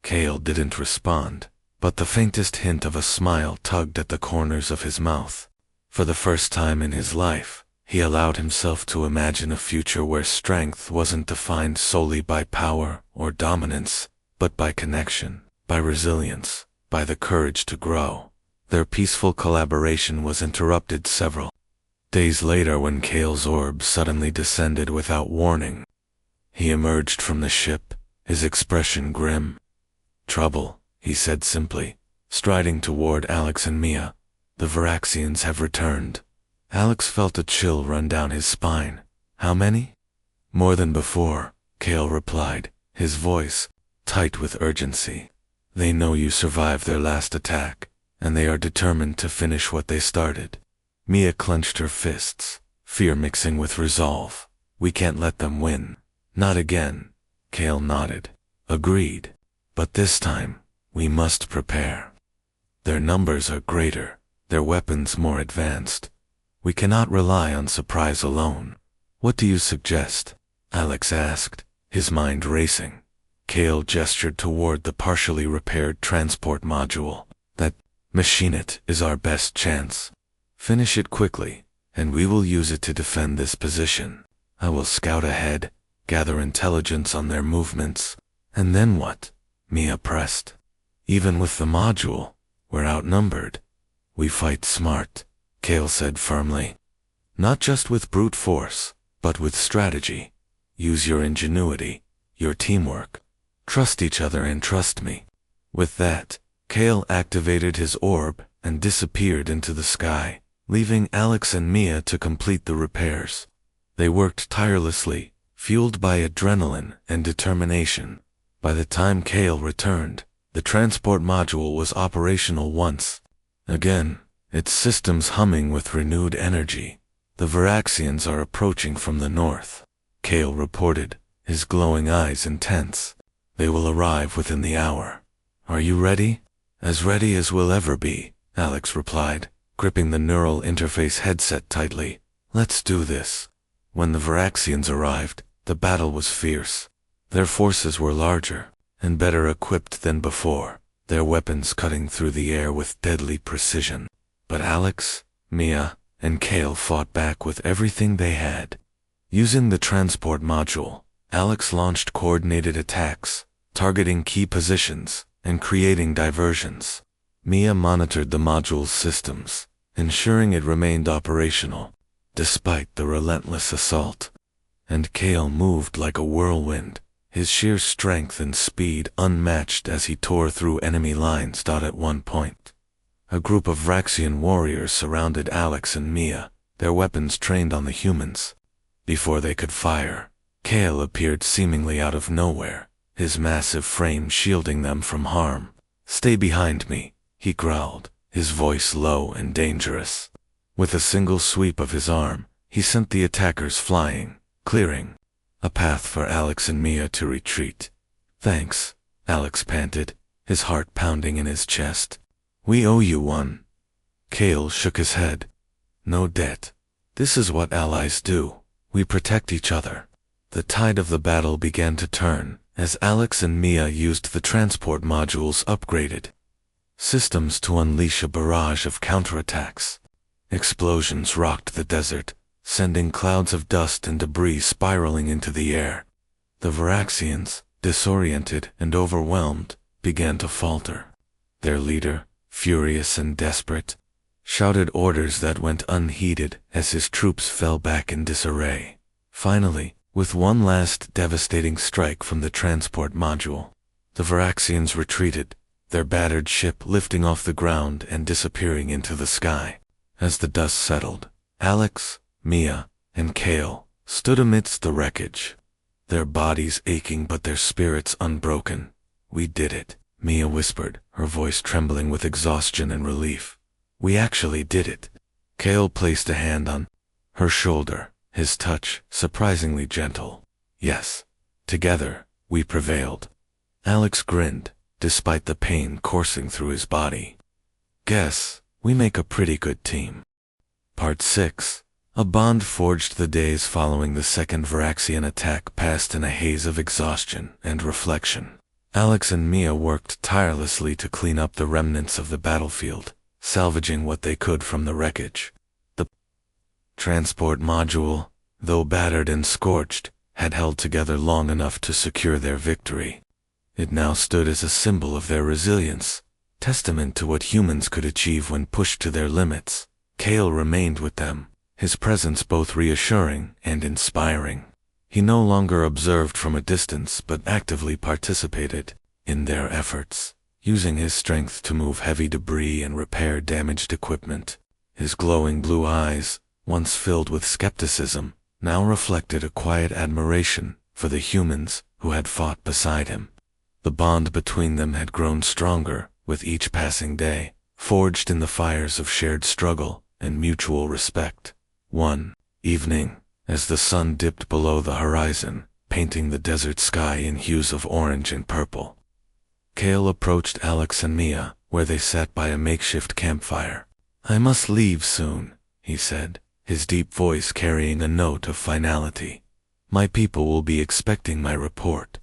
Kale didn't respond, but the faintest hint of a smile tugged at the corners of his mouth. For the first time in his life, he allowed himself to imagine a future where strength wasn't defined solely by power or dominance, but by connection, by resilience, by the courage to grow. Their peaceful collaboration was interrupted several days later when Kale's orb suddenly descended without warning. He emerged from the ship, his expression grim. Trouble, he said simply, striding toward Alex and Mia. The Viraxians have returned. Alex felt a chill run down his spine. How many? More than before, Kale replied, his voice tight with urgency. They know you survived their last attack, and they are determined to finish what they started. Mia clenched her fists, fear mixing with resolve. We can't let them win. Not again. Kale nodded. Agreed. But this time, we must prepare. Their numbers are greater, their weapons more advanced. We cannot rely on surprise alone. What do you suggest? Alex asked, his mind racing. Kale gestured toward the partially repaired transport module. That machine it is our best chance. Finish it quickly, and we will use it to defend this position. I will scout ahead, gather intelligence on their movements, and then what? Mia pressed. Even with the module, we're outnumbered. We fight smart, Kale said firmly. Not just with brute force, but with strategy. Use your ingenuity, your teamwork. Trust each other and trust me. With that, Kale activated his orb and disappeared into the sky, leaving Alex and Mia to complete the repairs. They worked tirelessly, fueled by adrenaline and determination. By the time Kale returned, the transport module was operational once again, its systems humming with renewed energy. The Veraxians are approaching from the north, Kale reported, his glowing eyes intense. They will arrive within the hour. Are you ready? As ready as we'll ever be, Alex replied, gripping the neural interface headset tightly. Let's do this. When the Veraxians arrived, the battle was fierce. Their forces were larger and better equipped than before, their weapons cutting through the air with deadly precision. But Alex, Mia, and Kale fought back with everything they had. Using the transport module, Alex launched coordinated attacks, targeting key positions and creating diversions. Mia monitored the module's systems, ensuring it remained operational, despite the relentless assault. And Kale moved like a whirlwind, his sheer strength and speed unmatched as he tore through enemy lines. At one point, a group of Vraxian warriors surrounded Alex and Mia, their weapons trained on the humans. Before they could fire, Kale appeared seemingly out of nowhere, his massive frame shielding them from harm. Stay behind me, he growled, his voice low and dangerous. With a single sweep of his arm, he sent the attackers flying, clearing a path for Alex and Mia to retreat. Thanks, Alex panted, his heart pounding in his chest. We owe you one. Kale shook his head. No debt. This is what allies do. We protect each other. The tide of the battle began to turn as Alex and Mia used the transport module's upgraded systems to unleash a barrage of counterattacks. Explosions rocked the desert, sending clouds of dust and debris spiraling into the air. The Veraxians, disoriented and overwhelmed, began to falter. Their leader, furious and desperate, shouted orders that went unheeded as his troops fell back in disarray. Finally, with one last devastating strike from the transport module, the Veraxians retreated, their battered ship lifting off the ground and disappearing into the sky. As the dust settled, Alex, Mia, and Kale stood amidst the wreckage, their bodies aching but their spirits unbroken. We did it, Mia whispered, her voice trembling with exhaustion and relief. We actually did it. Kale placed a hand on her shoulder, his touch surprisingly gentle. Yes, together, we prevailed. Alex grinned, despite the pain coursing through his body. Guess we make a pretty good team. Part 6. A bond forged. The days following the second Veraxian attack passed in a haze of exhaustion and reflection. Alex and Mia worked tirelessly to clean up the remnants of the battlefield, salvaging what they could from the wreckage. The transport module, though battered and scorched, had held together long enough to secure their victory. It now stood as a symbol of their resilience, testament to what humans could achieve when pushed to their limits. Kale remained with them, his presence both reassuring and inspiring. He no longer observed from a distance but actively participated in their efforts, using his strength to move heavy debris and repair damaged equipment. His glowing blue eyes, once filled with skepticism, now reflected a quiet admiration for the humans who had fought beside him. The bond between them had grown stronger with each passing day, forged in the fires of shared struggle and mutual respect. One evening, as the sun dipped below the horizon, painting the desert sky in hues of orange and purple, Kale approached Alex and Mia, where they sat by a makeshift campfire. I must leave soon, he said, his deep voice carrying a note of finality. My people will be expecting my report.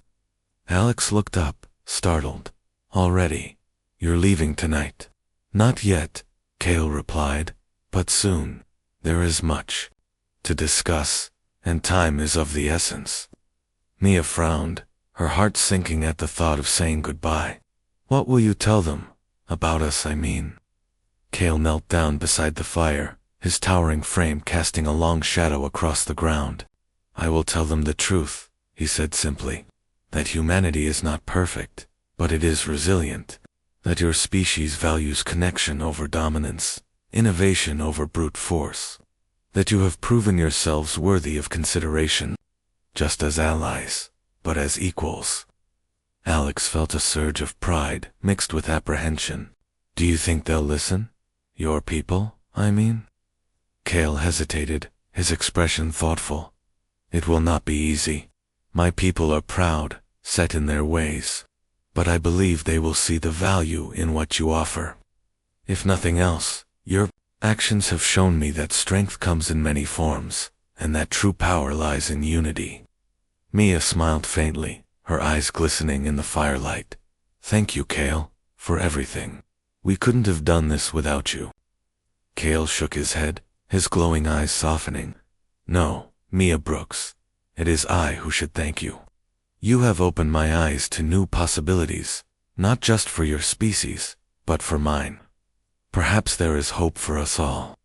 Alex looked up, startled. Already? You're leaving tonight? Not yet, Cale replied, but soon. There is much to discuss, and time is of the essence. Mia frowned, her heart sinking at the thought of saying goodbye. What will you tell them? About us, I mean. Cale knelt down beside the fire, his towering frame casting a long shadow across the ground. I will tell them the truth, he said simply. That humanity is not perfect, but it is resilient. That your species values connection over dominance, innovation over brute force. That you have proven yourselves worthy of consideration, just as allies, but as equals. Alex felt a surge of pride mixed with apprehension. Do you think they'll listen? Your people, I mean? Cale hesitated, his expression thoughtful. It will not be easy. My people are proud, set in their ways. But I believe they will see the value in what you offer. If nothing else, your actions have shown me that strength comes in many forms, and that true power lies in unity. Mia smiled faintly, her eyes glistening in the firelight. Thank you, Cale, for everything. We couldn't have done this without you. Cale shook his head, his glowing eyes softening. No, Mia Brooks. It is I who should thank you. You have opened my eyes to new possibilities, not just for your species, but for mine. Perhaps there is hope for us all.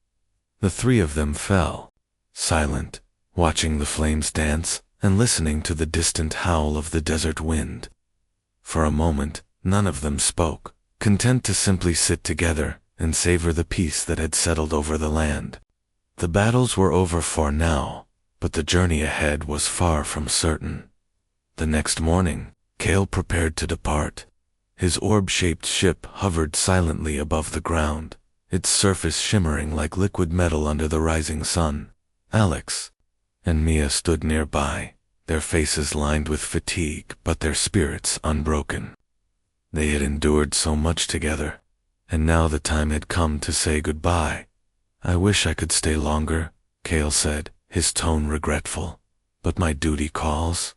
The three of them fell, silent, watching the flames dance and listening to the distant howl of the desert wind. For a moment, none of them spoke, content to simply sit together and savor the peace that had settled over the land. The battles were over for now, but the journey ahead was far from certain. The next morning, Cale prepared to depart. His orb-shaped ship hovered silently above the ground, its surface shimmering like liquid metal under the rising sun. Alex and Mia stood nearby, their faces lined with fatigue but their spirits unbroken. They had endured so much together, and now the time had come to say goodbye. I wish I could stay longer, Cale said, his tone regretful. But my duty calls.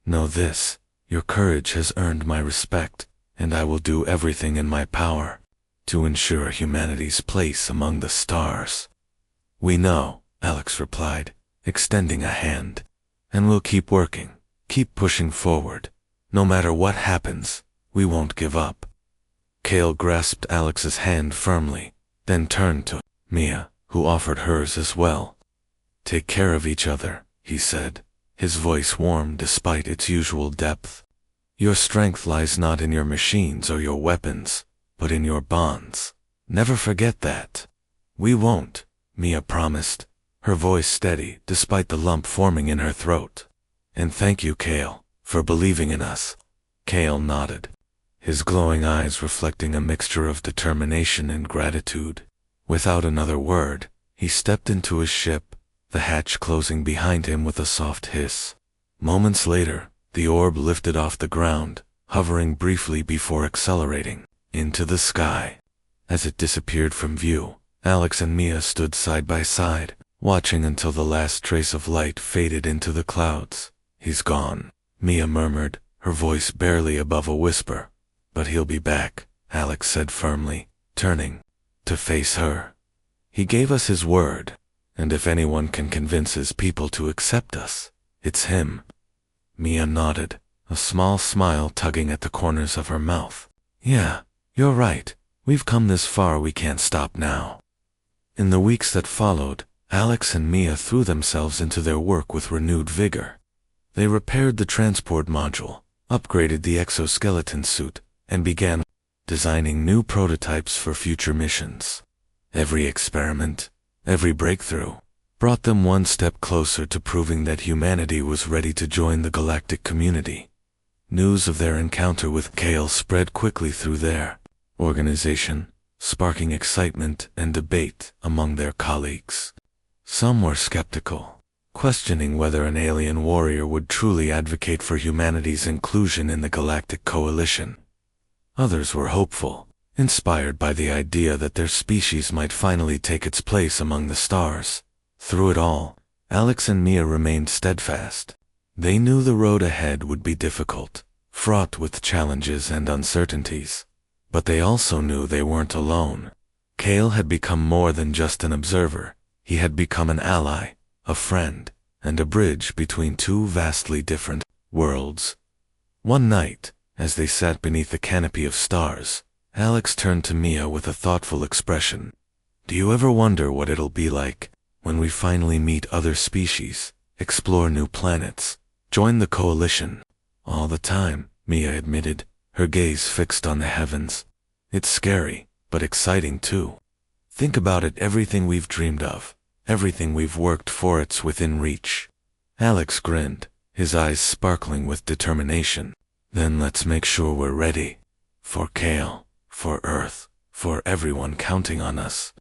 Know this, your courage has earned my respect, and I will do everything in my power to ensure humanity's place among the stars. We know, Alex replied, extending a hand. And we'll keep working, keep pushing forward. No matter what happens, we won't give up. Cale grasped Alex's hand firmly, then turned to Mia, who offered hers as well. Take care of each other, he said, his voice warm despite its usual depth. Your strength lies not in your machines or your weapons, but in your bonds. Never forget that. We won't, Mia promised, her voice steady despite the lump forming in her throat. And thank you, Cale, for believing in us. Cale nodded, his glowing eyes reflecting a mixture of determination and gratitude. Without another word, he stepped into his ship, the hatch closing behind him with a soft hiss. Moments later, the orb lifted off the ground, hovering briefly before accelerating into the sky. As it disappeared from view, Alex and Mia stood side by side, watching until the last trace of light faded into the clouds. He's gone, Mia murmured, her voice barely above a whisper. But he'll be back, Alex said firmly, turning to face her. He gave us his word, and if anyone can convince his people to accept us, it's him. Mia nodded, a small smile tugging at the corners of her mouth. Yeah, you're right. We've come this far, we can't stop now. In the weeks that followed, Alex and Mia threw themselves into their work with renewed vigor. They repaired the transport module, upgraded the exoskeleton suit, and began designing new prototypes for future missions. Every experiment, every breakthrough, brought them one step closer to proving that humanity was ready to join the galactic community. News of their encounter with Cale spread quickly through their organization, sparking excitement and debate among their colleagues. Some were skeptical, questioning whether an alien warrior would truly advocate for humanity's inclusion in the galactic coalition. Others were hopeful, inspired by the idea that their species might finally take its place among the stars. Through it all, Alex and Mia remained steadfast. They knew the road ahead would be difficult, fraught with challenges and uncertainties. But they also knew they weren't alone. Kale had become more than just an observer. He had become an ally, a friend, and a bridge between two vastly different worlds. One night, as they sat beneath a canopy of stars, Alex turned to Mia with a thoughtful expression. "Do you ever wonder what it'll be like when we finally meet other species, explore new planets, join the coalition?" "All the time," Mia admitted, her gaze fixed on the heavens. "It's scary, but exciting too. Think about it, everything we've dreamed of, everything we've worked for, it's within reach." Alex grinned, his eyes sparkling with determination. "Then let's make sure we're ready. For Kale, for Earth, for everyone counting on us."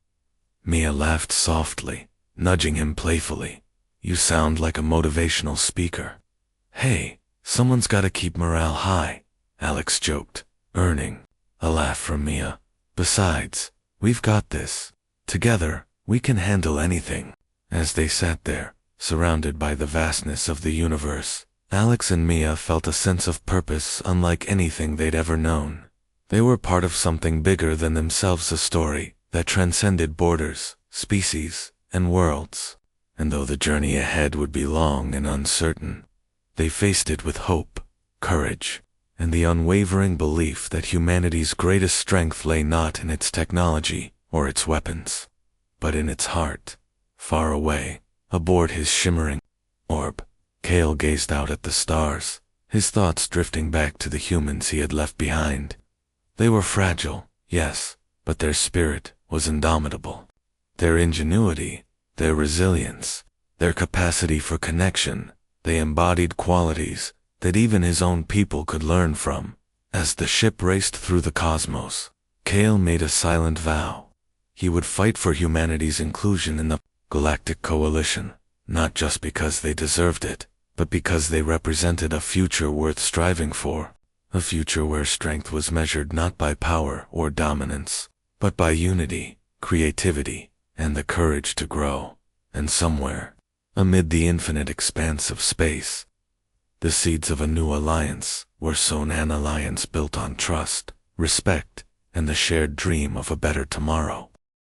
Mia laughed softly, nudging him playfully. "You sound like a motivational speaker." "Hey, someone's gotta keep morale high," Alex joked, earning a laugh from Mia. "Besides, we've got this. Together, we can handle anything." As they sat there, surrounded by the vastness of the universe, Alex and Mia felt a sense of purpose unlike anything they'd ever known. They were part of something bigger than themselves, a story that transcended borders, species, and worlds. And though the journey ahead would be long and uncertain, they faced it with hope, courage, and the unwavering belief that humanity's greatest strength lay not in its technology or its weapons, but in its heart. Far away, aboard his shimmering orb, Kale gazed out at the stars, his thoughts drifting back to the humans he had left behind. They were fragile, yes, but their spirit was indomitable. Their ingenuity, their resilience, their capacity for connection, they embodied qualities that even his own people could learn from. As the ship raced through the cosmos, Kale made a silent vow. He would fight for humanity's inclusion in the Galactic Coalition, not just because they deserved it, but because they represented a future worth striving for. A future where strength was measured not by power or dominance, but by unity, creativity, and the courage to grow. And somewhere, amid the infinite expanse of space, the seeds of a new alliance were sown, an alliance built on trust, respect, and the shared dream of a better tomorrow.